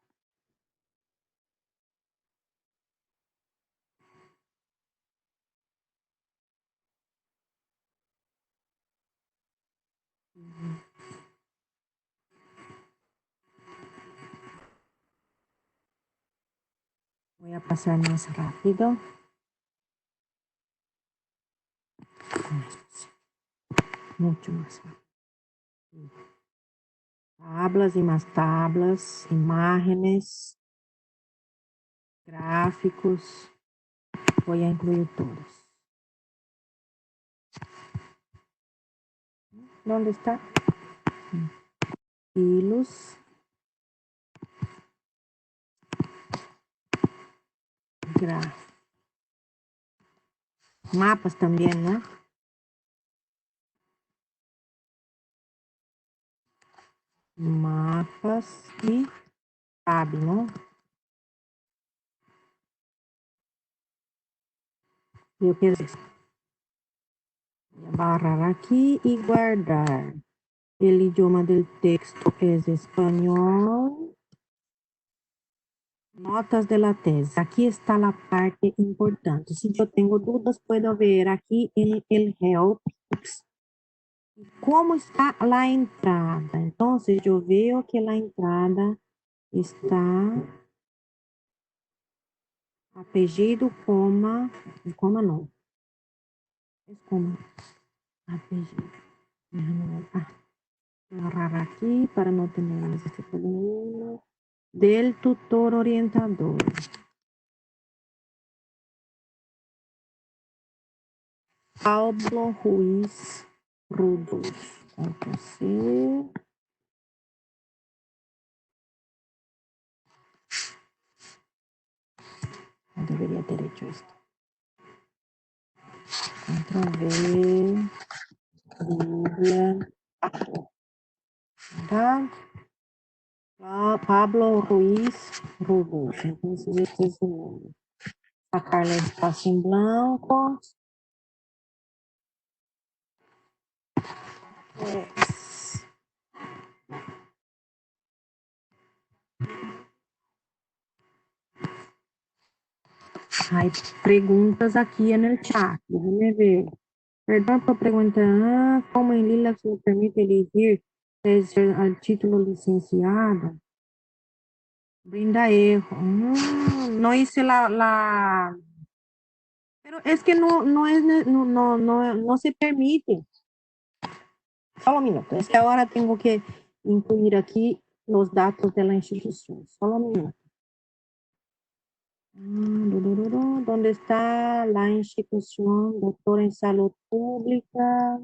Voy a pasar más rápido. Mucho más rápido. Tablas y más tablas, imágenes, gráficos. Voy a incluir todos. ¿Dónde está? Hilos. Gráficos. Mapas también, ¿no? Mapas y tab, ¿no? Yo quiero eso. Voy a barrar aquí y guardar. El idioma del texto es español. Notas de la tese. Aquí está la parte importante. Si yo tengo dudas, puedo ver aquí en el help cómo está la entrada. Entonces, yo veo que la entrada está apellido, coma no. Es coma. Apellido. Déjame ver. Voy a agarrar aquí para no tener más este problema. Del tutor orientador. Pablo Ruiz Rudolf. Ctrl+C. No debería ter hecho esto. Ctrl+V. Biblia. ¿Verdad? Pablo Ruiz Rudolf. Entonces, este es el nombre. Sacarle el espacio en blanco. Pues, hay preguntas aquí en el chat. Déjame ver. Perdón por preguntar. ¿Cómo en Lila se le permite elegir desde el título licenciado? Brinda erro. No hice pero es que no se permite. Solo un minuto. Es que ahora tengo que incluir aquí los datos de la institución. Solo un minuto. ¿Dónde está la institución? Doctor en salud pública.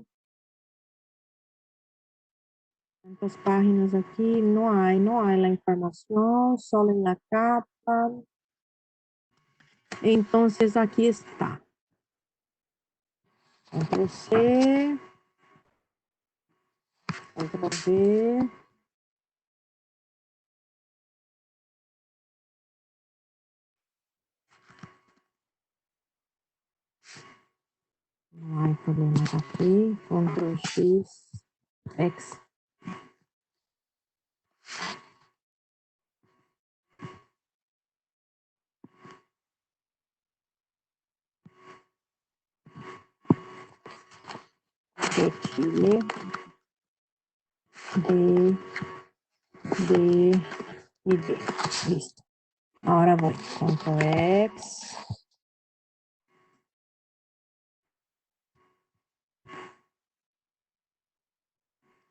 ¿Cuántas páginas aquí? No hay la información, solo en la capa. Entonces aquí está. Ctrl+C. Ctrl+V. No hay problema aquí. Ctrl+X. X. De Chile. D y D. Listo. Ahora voy, control X.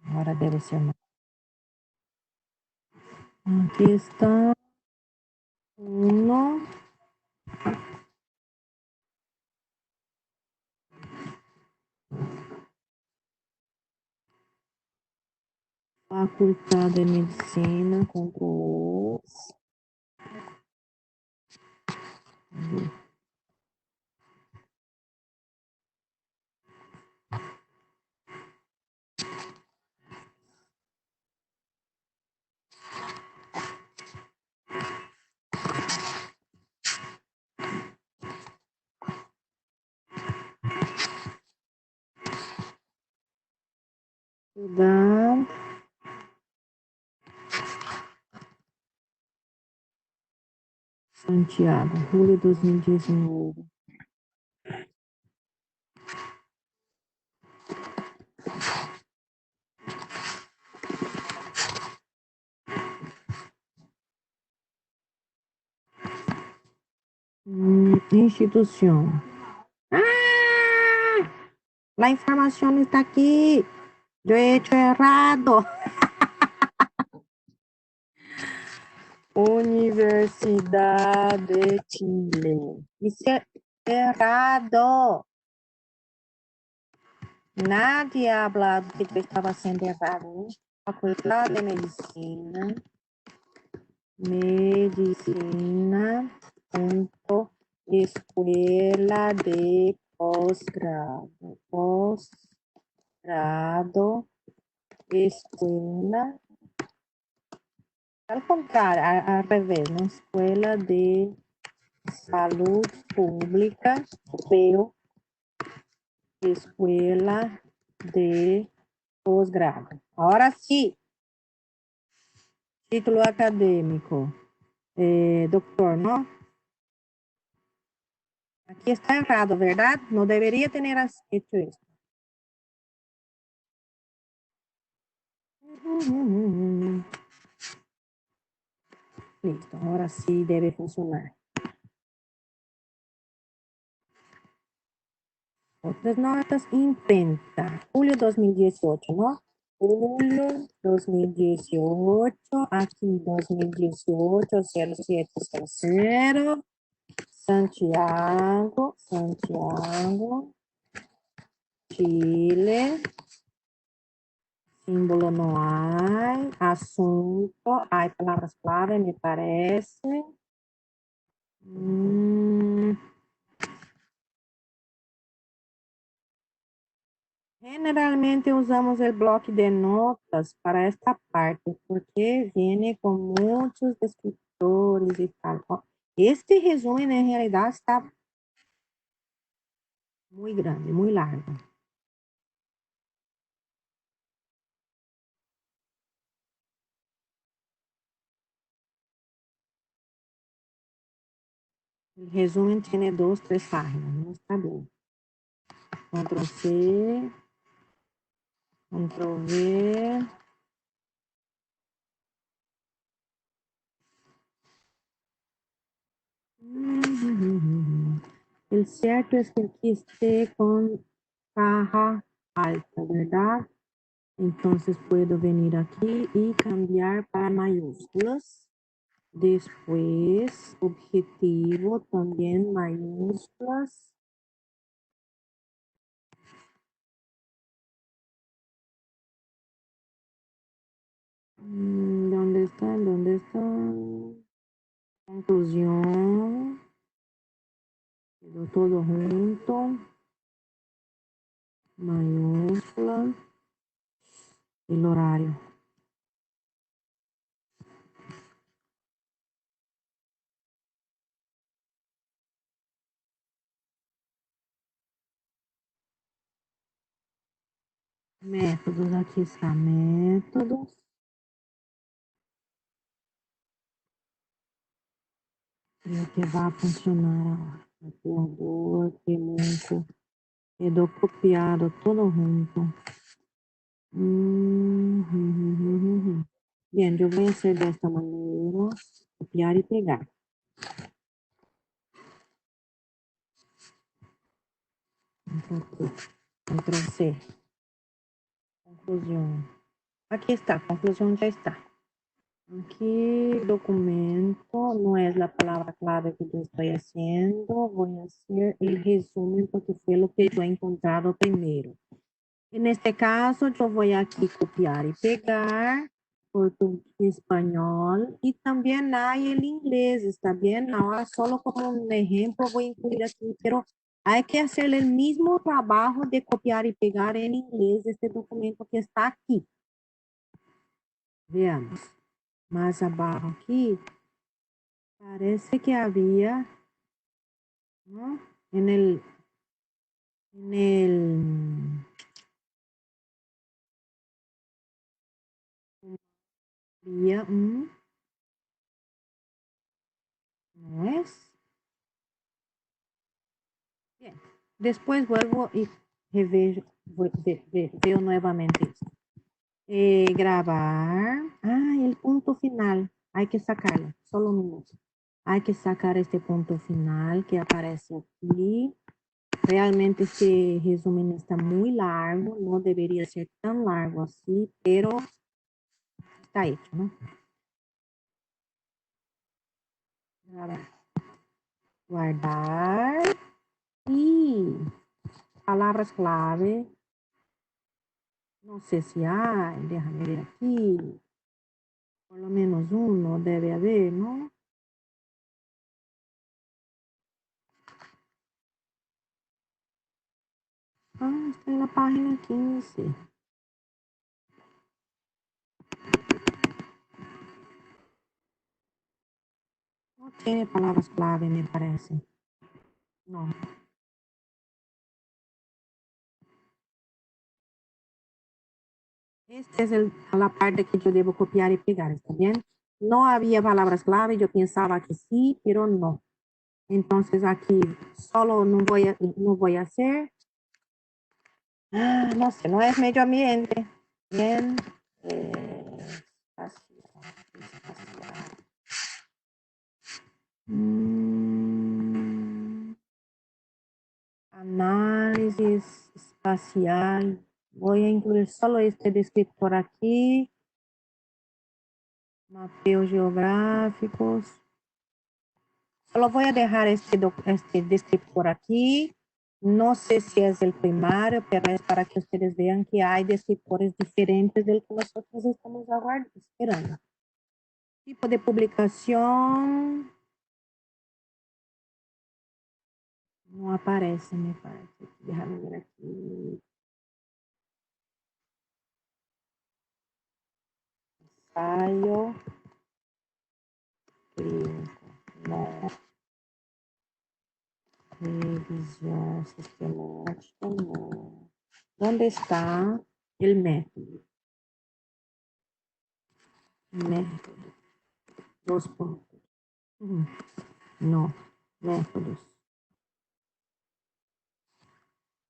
Ahora debe ser más. Aquí está. 1. Facultad de Medicina, control X. Ciudad Santiago, julio de 2019. Institución. ¡Ah! La información está aquí. Yo he hecho errado. Universidad de Chile. Hice errado. Nadie ha hablado que yo estaba haciendo errado. Facultad de Medicina. Medicina. Escuela de posgrado. Posgrado. Escuela. Al contrário, al revés, né? Escola de Saúde Pública, pero Escuela de Posgrado. Agora sim, título acadêmico. Doctor, não? Aqui está errado, verdade? Não deveria ter hecho isso. Listo, agora sim deve funcionar. Outras notas, imprenta. Julio 2018, ¿no? Julio 2018, aquí 2018, 0700, Santiago, Chile, símbolo no hay, asunto, hay palabras clave, me parece. Generalmente usamos el bloque de notas para esta parte, porque viene con muchos descriptores y tal. Este resumen en realidad está muy grande, muy largo. El resumen tiene 2, 3 páginas, no está bien. Control C, Control V. El cierto es que aquí esté con caja alta, ¿verdad? Entonces puedo venir aquí y cambiar para mayúsculas. Después, objetivo, también mayúsculas. ¿Dónde está? ¿Dónde está? Conclusión. Quedó todo junto. Mayúscula. El horario. Métodos, aquí está métodos. Creo que va a funcionar ahora. Mapeador, elenco. Quedó copiado todo junto. Bien, yo voy a hacer de esta manera, copiar y pegar. Ctrl C. Conclusión. Aquí está, conclusión ya está. Aquí, documento, no es la palabra clave que yo estoy haciendo. Voy a hacer el resumen porque fue lo que yo he encontrado primero. En este caso, yo voy aquí copiar y pegar portugués, español y también hay el inglés, ¿está bien? Ahora solo como un ejemplo voy a incluir aquí, pero hay que hacer el mismo trabajo de copiar y pegar en inglés este documento que está aquí. Veamos. Más abajo aquí, parece que había, ¿no? Había un, ¿no es? Bien. Después vuelvo y veo nuevamente esto. Grabar. Ah, el punto final. Hay que sacarlo. Solo un minuto. Hay que sacar este punto final que aparece aquí. Realmente este resumen está muy largo. No debería ser tan largo así, pero está hecho, ¿no? Grabar. Guardar. Y palabras clave. No sé si hay. Déjame ver aquí. Por lo menos uno debe haber, ¿no? Ah, está en la página 15. No tiene palabras clave, me parece. No. Esta es la parte que yo debo copiar y pegar, ¿está bien? No había palabras clave, yo pensaba que sí, pero no. Entonces aquí solo no voy a hacer. Ah, no sé, no es medio ambiente. Bien. Espacial. Análisis espacial. Voy a incluir solo este descriptor aquí. Mapeos geográficos. Solo voy a dejar este descriptor aquí. No sé si es el primario, pero es para que ustedes vean que hay descriptores diferentes del que nosotros estamos esperando. Tipo de publicación. No aparece, me parece. Déjame ver aquí. Ensayo clínico. No. Revisión sistemática, no. ¿Dónde está el método? Método. Dos puntos. No. Métodos.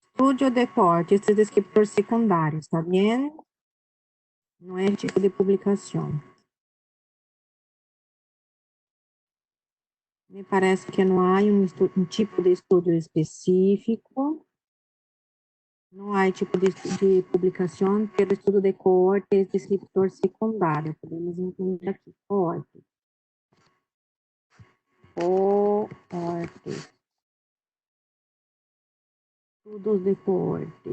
Estudio de corte. Este es descriptor secundario, ¿está bien? No es tipo de publicación. Me parece que no hay un tipo de estudio específico. No hay tipo de publicación, pero estudo de cohorte es descriptor secundário. Podemos incluir aqui, cohorte. Cohorte. Estudos de cohorte.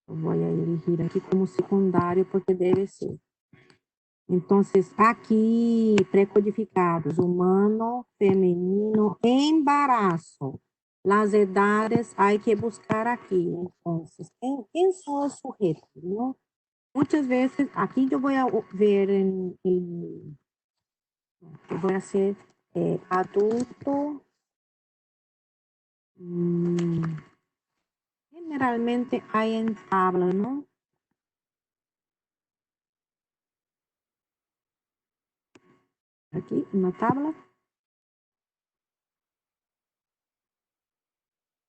Eu vou elegir aqui como secundário, porque deve ser. Então, aqui, precodificados, humano, feminino, embaraço. Las edades hay que buscar aquí. Entonces, ¿quién son los sujetos? ¿No? Muchas veces, aquí yo voy a ver voy a hacer adulto. Generalmente hay en tabla, ¿no? Aquí, una tabla.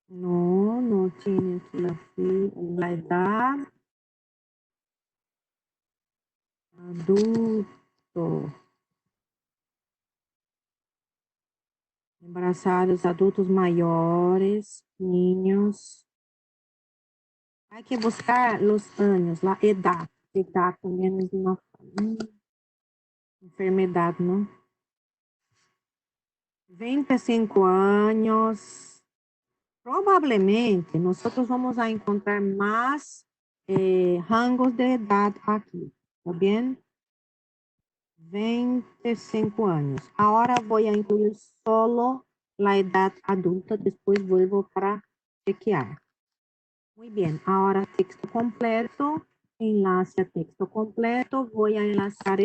No, no tiene aquí la edad. Adulto. Embarazados, adultos mayores, niños. Hay que buscar los años, la edad. Edad también es una enfermedad, ¿no? 25 años. Probablemente nosotros vamos a encontrar más rangos de edad aquí. ¿Está bien? 25 años. Ahora voy a incluir solo la edad adulta, después vuelvo para chequear. Muy bien, ahora texto completo, enlace a texto completo, voy a enlazar,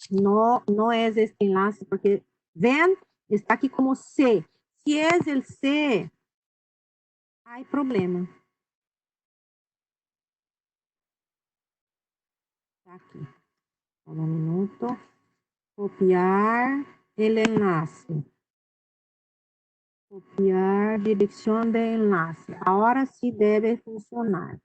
no es este enlace, porque ven, está aquí como C. Si es el C, hay problema. Está aquí, un minuto, copiar el enlace. Copiar dirección de enlace. Ahora sí debe funcionar.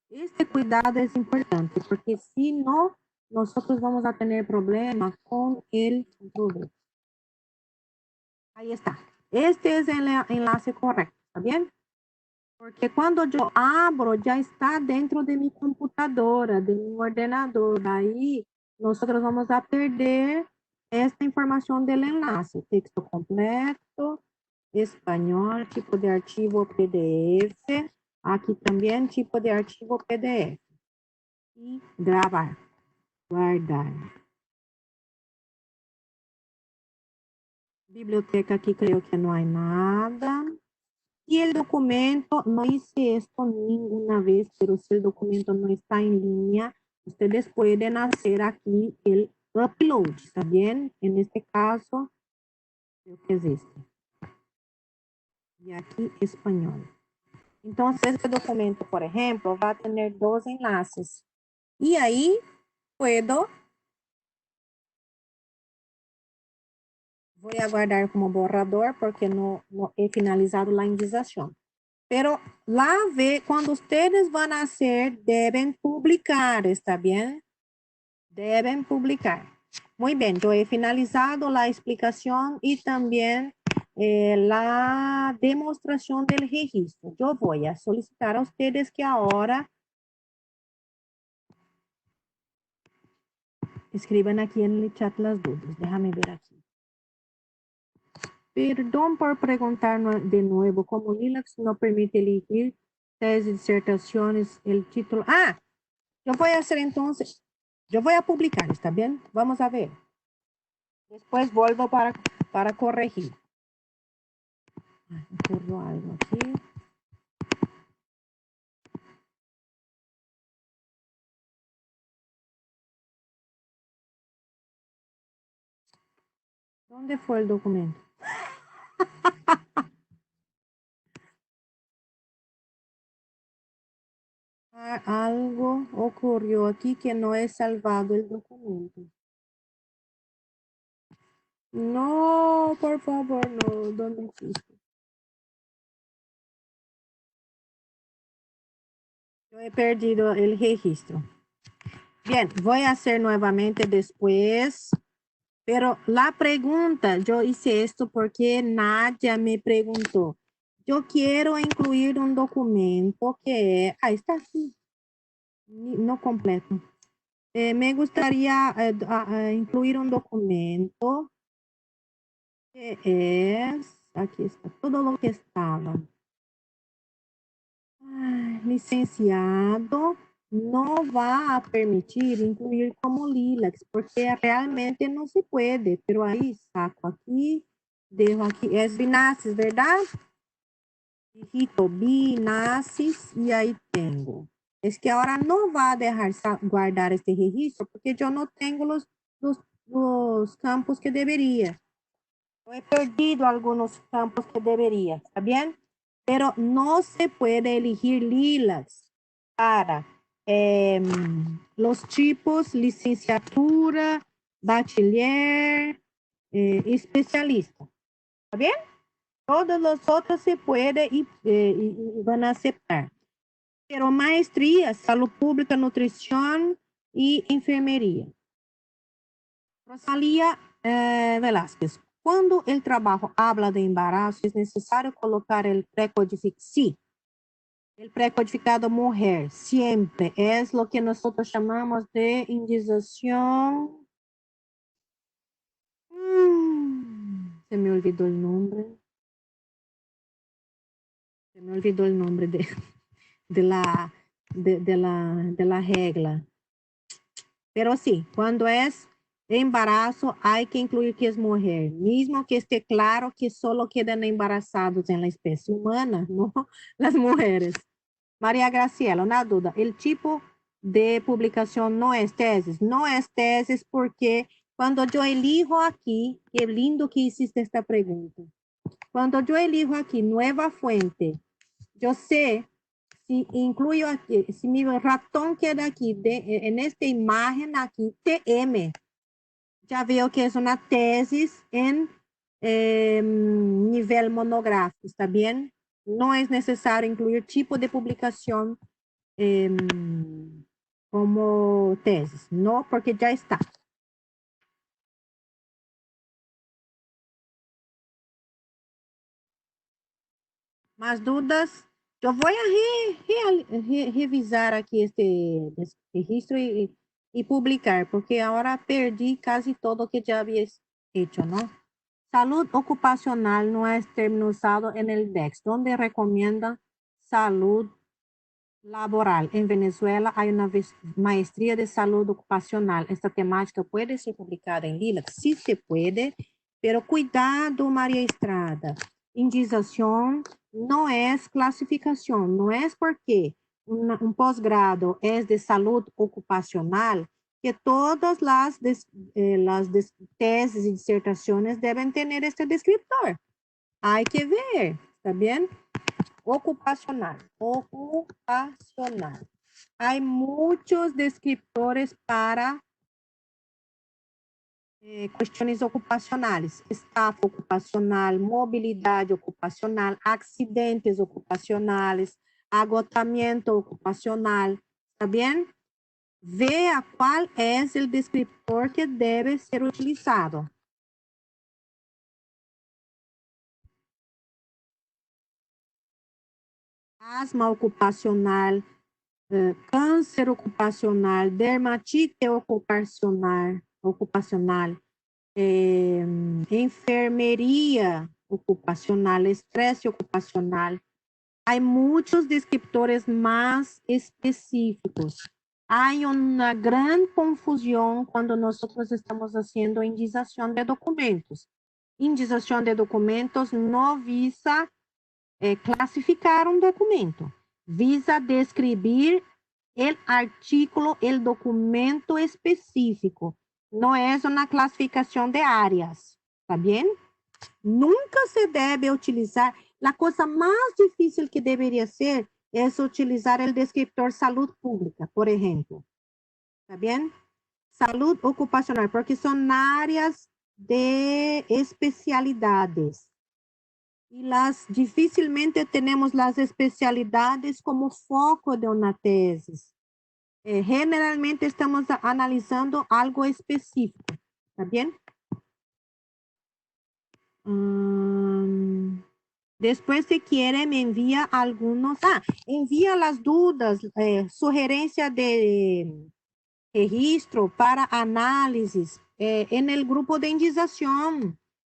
Este cuidado es importante porque si no, nosotros vamos a tener problemas con el control. Ahí está. Este es el enlace correcto, ¿está bien? Porque cuando yo abro, ya está dentro de mi computadora, de mi ordenador. Ahí nosotros vamos a perder esta información del enlace. Texto completo, español, tipo de archivo PDF. Aquí también tipo de archivo PDF. Y grabar, guardar. Biblioteca aquí creo que no hay nada. Y el documento, no hice esto ninguna vez, pero si el documento no está en línea, ustedes pueden hacer aquí el upload, ¿está bien? En este caso, creo que es este. Y aquí español. Entonces, este documento, por ejemplo, va a tener dos enlaces. Y ahí puedo, voy a guardar como borrador porque no he finalizado la indexación. Pero cuando ustedes van a hacer, deben publicar, ¿está bien? Deben publicar. Muy bien, yo he finalizado la explicación y también la demostración del registro. Yo voy a solicitar a ustedes que ahora escriban aquí en el chat las dudas. Déjame ver aquí. Perdón por preguntar de nuevo, como Linux no permite elegir tesis, disertaciones, el título. Yo voy a hacer entonces, yo voy a publicar, ¿está bien? Vamos a ver. Después vuelvo para corregir. Ocurrió algo aquí. ¿Dónde fue el documento? Algo ocurrió aquí que no he salvado el documento. No, por favor, no. ¿Dónde existe? Yo he perdido el registro. Bien, voy a hacer nuevamente después. Pero la pregunta, yo hice esto porque Nadia me preguntó. Yo quiero incluir un documento que está aquí, no completo. Me gustaría incluir un documento que es, aquí está, todo lo que estaba. Licenciado no va a permitir incluir como Lilacs, porque realmente no se puede, pero ahí saco aquí, dejo aquí, es Binacis, ¿verdad? Digito Binacis y ahí tengo. Es que ahora no va a dejar guardar este registro, porque yo no tengo los campos que debería. Yo he perdido algunos campos que debería, ¿está bien? Pero no se puede elegir lilas para los tipos licenciatura, bachiller, especialista. ¿Está bien? Todos los otros se puede y van a aceptar. Pero maestría, salud pública, nutrición y enfermería. Rosalía Velázquez. Cuando el trabajo habla de embarazo, es necesario colocar el precodificado. Sí, El precodificado mujer siempre es lo que nosotros llamamos de indización. Se me olvidó el nombre. Se me olvidó el nombre de la regla. Pero sí, cuando es embarazo, hay que incluir que es mujer, mismo que esté claro que solo quedan embarazados en la especie humana, no las mujeres. María Graciela, una duda, el tipo de publicación no es tesis porque cuando yo elijo aquí, qué lindo que hiciste esta pregunta, cuando yo elijo aquí nueva fuente, yo sé si incluyo aquí, si mi ratón queda aquí, en esta imagen aquí, TM, ya veo que es una tesis en nivel monográfico, ¿está bien? No es necesario incluir tipo de publicación como tesis, no, porque ya está. Más dudas? Yo voy a revisar aquí este registro y publicar, porque ahora perdí casi todo que ya había hecho, ¿no? Salud ocupacional no es término usado en el DEX, donde recomienda salud laboral. En Venezuela hay una maestría de salud ocupacional. Esta temática puede ser publicada en LILAC. Sí se puede, pero cuidado, María Estrada. Indización no es clasificación, no es porque un posgrado es de salud ocupacional que todas tesis y disertaciones deben tener este descriptor. Hay que ver, ¿está bien? Ocupacional, ocupacional. Hay muchos descriptores para cuestiones ocupacionales, estafa ocupacional, movilidad ocupacional, accidentes ocupacionales, agotamiento ocupacional, ¿está bien? Vea cuál es el descriptor que debe ser utilizado. Asma ocupacional, câncer ocupacional, dermatite ocupacional, enfermería ocupacional, estrés ocupacional. Hay muchos descriptores más específicos. Hay una gran confusión cuando nosotros estamos haciendo indización de documentos. Indización de documentos no visa clasificar un documento, visa describir el artículo, el documento específico. No es una clasificación de áreas, ¿está bien? Nunca se debe utilizar, la cosa más difícil que debería ser es utilizar el descriptor salud pública, por ejemplo. ¿Está bien? Salud ocupacional, porque son áreas de especialidades. Y difícilmente tenemos las especialidades como foco de una tesis. Generalmente estamos analizando algo específico. ¿Está bien? Después, si quiere, me envía algunos. Envía las dudas, sugerencia de registro para análisis en el grupo de indización.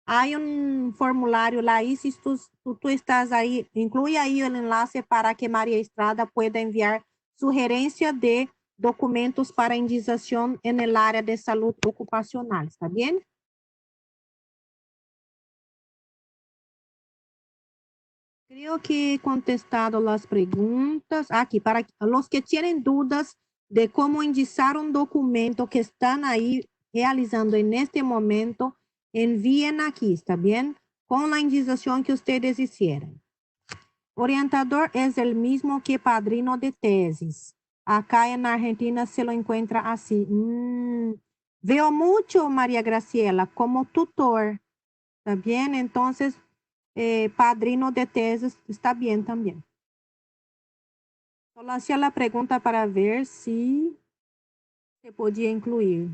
Hay un formulario lá y si tú estás ahí, incluye ahí el enlace para que María Estrada pueda enviar sugerencia de documentos para indización en el área de salud ocupacional. ¿Está bien? Creo que he contestado las preguntas. Aquí, para los que tienen dudas de cómo indizar un documento que están ahí realizando en este momento, envíen aquí, ¿está bien? Con la indización que ustedes hicieron. Orientador es el mismo que padrino de tesis. Acá en Argentina se lo encuentra así. Veo mucho, María Graciela, como tutor. ¿Está bien? Entonces, padrino de tesis está bien también. Solo hacía la pregunta para ver si se podía incluir.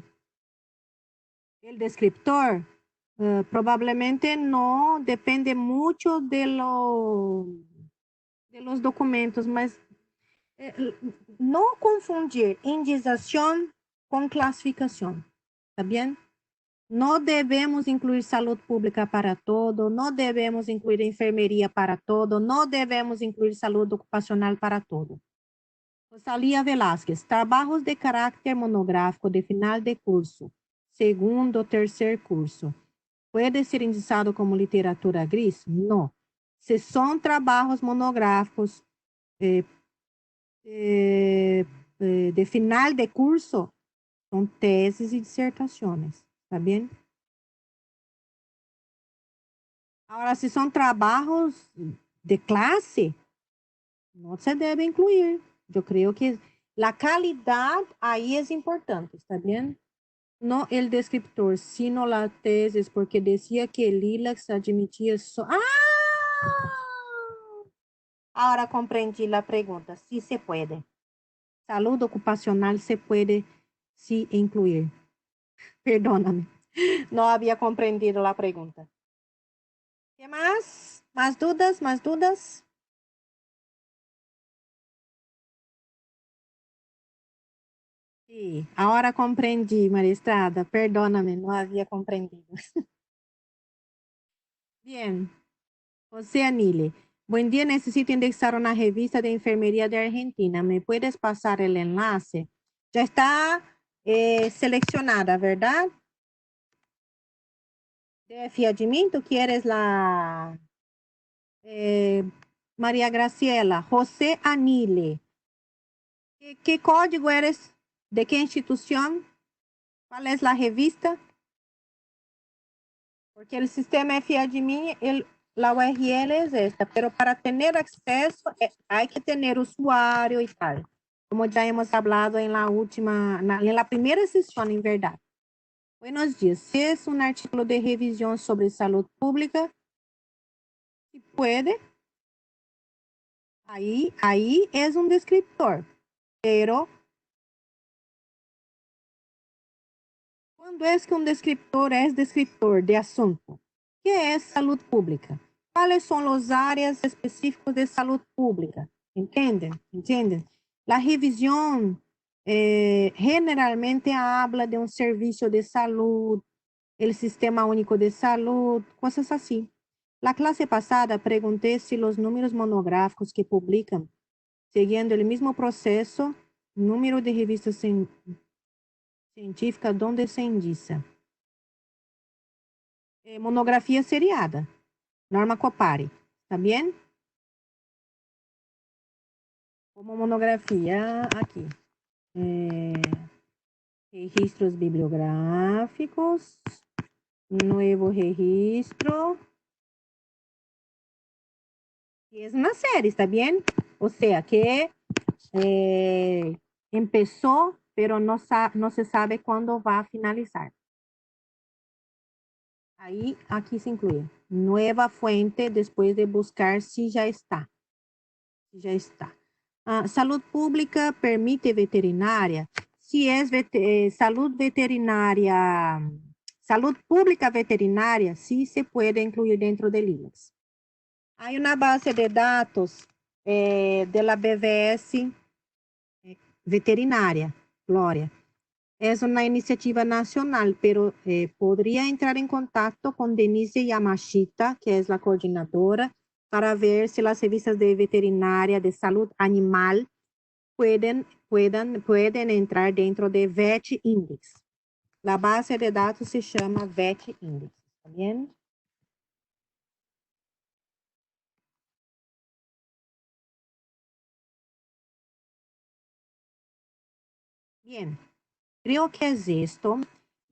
El descriptor probablemente no, depende mucho de los documentos, mas no confundir indización con clasificación, ¿está bien? No debemos incluir salud pública para todo, no debemos incluir enfermería para todo, no debemos incluir salud ocupacional para todo. Rosalía Velázquez, trabajos de carácter monográfico de final de curso, segundo o tercer curso, ¿puede ser indicado como literatura gris? No. Si son trabajos monográficos eh, de final de curso, son tesis y disertaciones, ¿está bien? Ahora, si son trabajos de clase, no se debe incluir. Yo creo que la calidad ahí es importante, ¿está bien? No el descriptor, sino la tesis, porque decía que el ILAX admitía... Ahora comprendí la pregunta. Sí se puede. Salud ocupacional se puede sí incluir. Perdóname. No había comprendido la pregunta. ¿Qué más? ¿Más dudas? ¿Más dudas? Sí, ahora comprendí, María Estrada. Perdóname, no había comprendido. Bien. José Anile. Buen día, necesito indexar una revista de enfermería de Argentina. ¿Me puedes pasar el enlace? Ya está seleccionada, ¿verdad? De Fiadmin, ¿tú quieres la María Graciela? José Anile. ¿Qué código eres? ¿De qué institución? ¿Cuál es la revista? Porque el sistema FIADMIN, la URL es esta, pero para tener acceso hay que tener usuario y tal, como ya hemos hablado en la última, en la primera sesión, en verdad. Buenos días. Si es un artículo de revisión sobre salud pública, si puede, ahí es un descriptor, pero ¿cuándo es que un descriptor es descriptor de asunto? ¿Qué es salud pública? ¿Cuáles son las áreas específicas de salud pública? ¿Entienden? ¿Entienden? La revisión generalmente habla de un servicio de salud, el sistema único de salud, cosas así. La clase pasada pregunté si los números monográficos que publican, siguiendo el mismo proceso, número de revistas científicas, donde se indica. Monografía seriada, Norma Copari, ¿está bien? Como monografía aquí. Registros bibliográficos, nuevo registro. Y es una serie, ¿está bien? O sea que empezó, pero no se sabe cuándo va a finalizar. Ahí, aquí se incluye. Nueva fuente después de buscar si ya está. Si ya está. Salud pública permite veterinaria. Si es salud veterinaria, salud pública veterinaria, sí se puede incluir dentro del ILAX. Hay una base de datos de la BVS veterinaria, Gloria. Es una iniciativa nacional, pero podría entrar en contacto con Denise Yamashita, que es la coordinadora, para ver si las revistas de veterinaria de salud animal pueden entrar dentro de VET Index. La base de datos se llama VET Index. ¿Está bien? Bien, creo que es esto.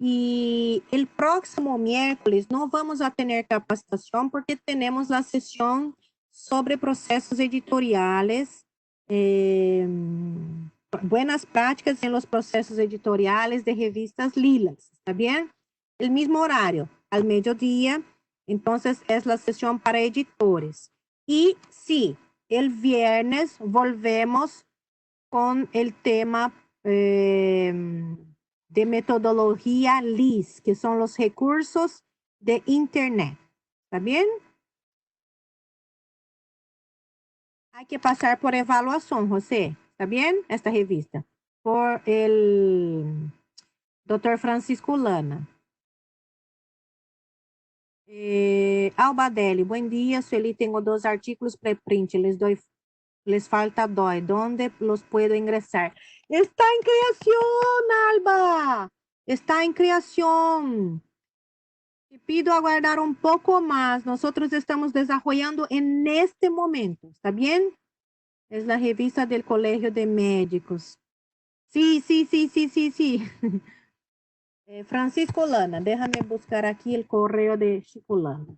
Y el próximo miércoles no vamos a tener capacitación porque tenemos la sesión sobre procesos editoriales, buenas prácticas en los procesos editoriales de revistas Lilas, ¿está bien? El mismo horario, al mediodía, entonces es la sesión para editores. Y sí, el viernes volvemos con el tema de metodología LIS, que son los recursos de Internet. ¿Está bien? Hay que pasar por evaluación, José. ¿Está bien? Esta revista. Por el Dr. Francisco Lana. Albadelli, buen día. Sueli, tengo 2 artículos preprint. Les falta DOI. ¿Dónde los puedo ingresar? Está en creación, Alba. Está en creación. Te pido aguardar un poco más. Nosotros estamos desarrollando en este momento. ¿Está bien? Es la revista del Colegio de Médicos. Sí, sí, sí, sí, sí, sí. Francisco Lana, déjame buscar aquí el correo de Chico Lana.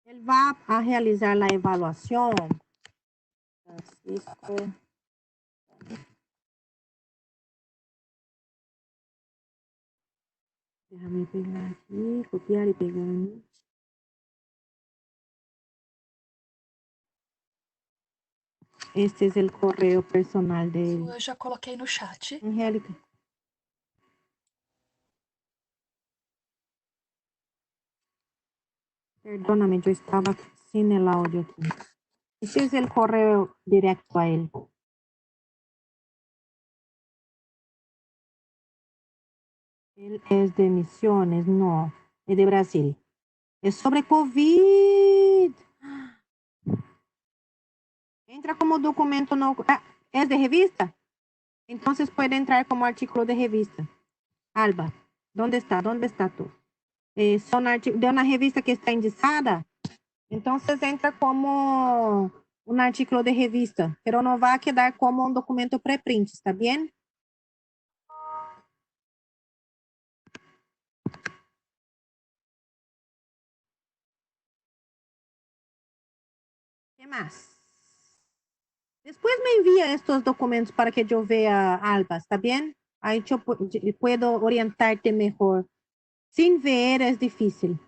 Él va a realizar la evaluación. Francisco. Déjame pegar aquí, copiar y pegar. Este es el correo personal de él. Eu já coloquei no chat. Angélica. Perdóname, yo estaba sin el audio aquí. Este es el correo directo a él. Él es de Misiones, no, es de Brasil. Es sobre COVID. Entra como documento no. Ah, es de revista. Entonces puede entrar como artículo de revista. Alba, ¿dónde está? ¿Dónde está tú? Son de una revista que está indicada. Entonces entra como un artículo de revista, pero no va a quedar como un documento preprint, ¿está bien? ¿Qué más? Después me envía estos documentos para que yo vea, Alba, ¿está bien? Ahí yo puedo orientarte mejor. Sin ver es difícil.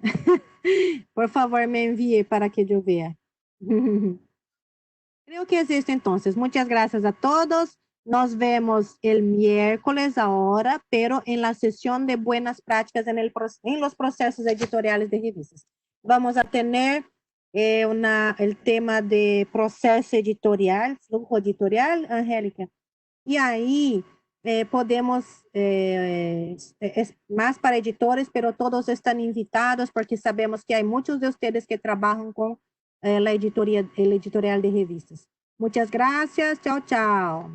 Por favor, me envíe para que yo vea. Creo que es esto entonces. Muchas gracias a todos. Nos vemos el miércoles ahora, pero en la sesión de buenas prácticas en los procesos editoriales de revistas. Vamos a tener el tema de proceso editorial, flujo editorial, Angélica. Y ahí podemos, es más para editores, pero todos están invitados porque sabemos que hay muchos de ustedes que trabajan con la editoria, el editorial de revistas. Muchas gracias. Chao, chao.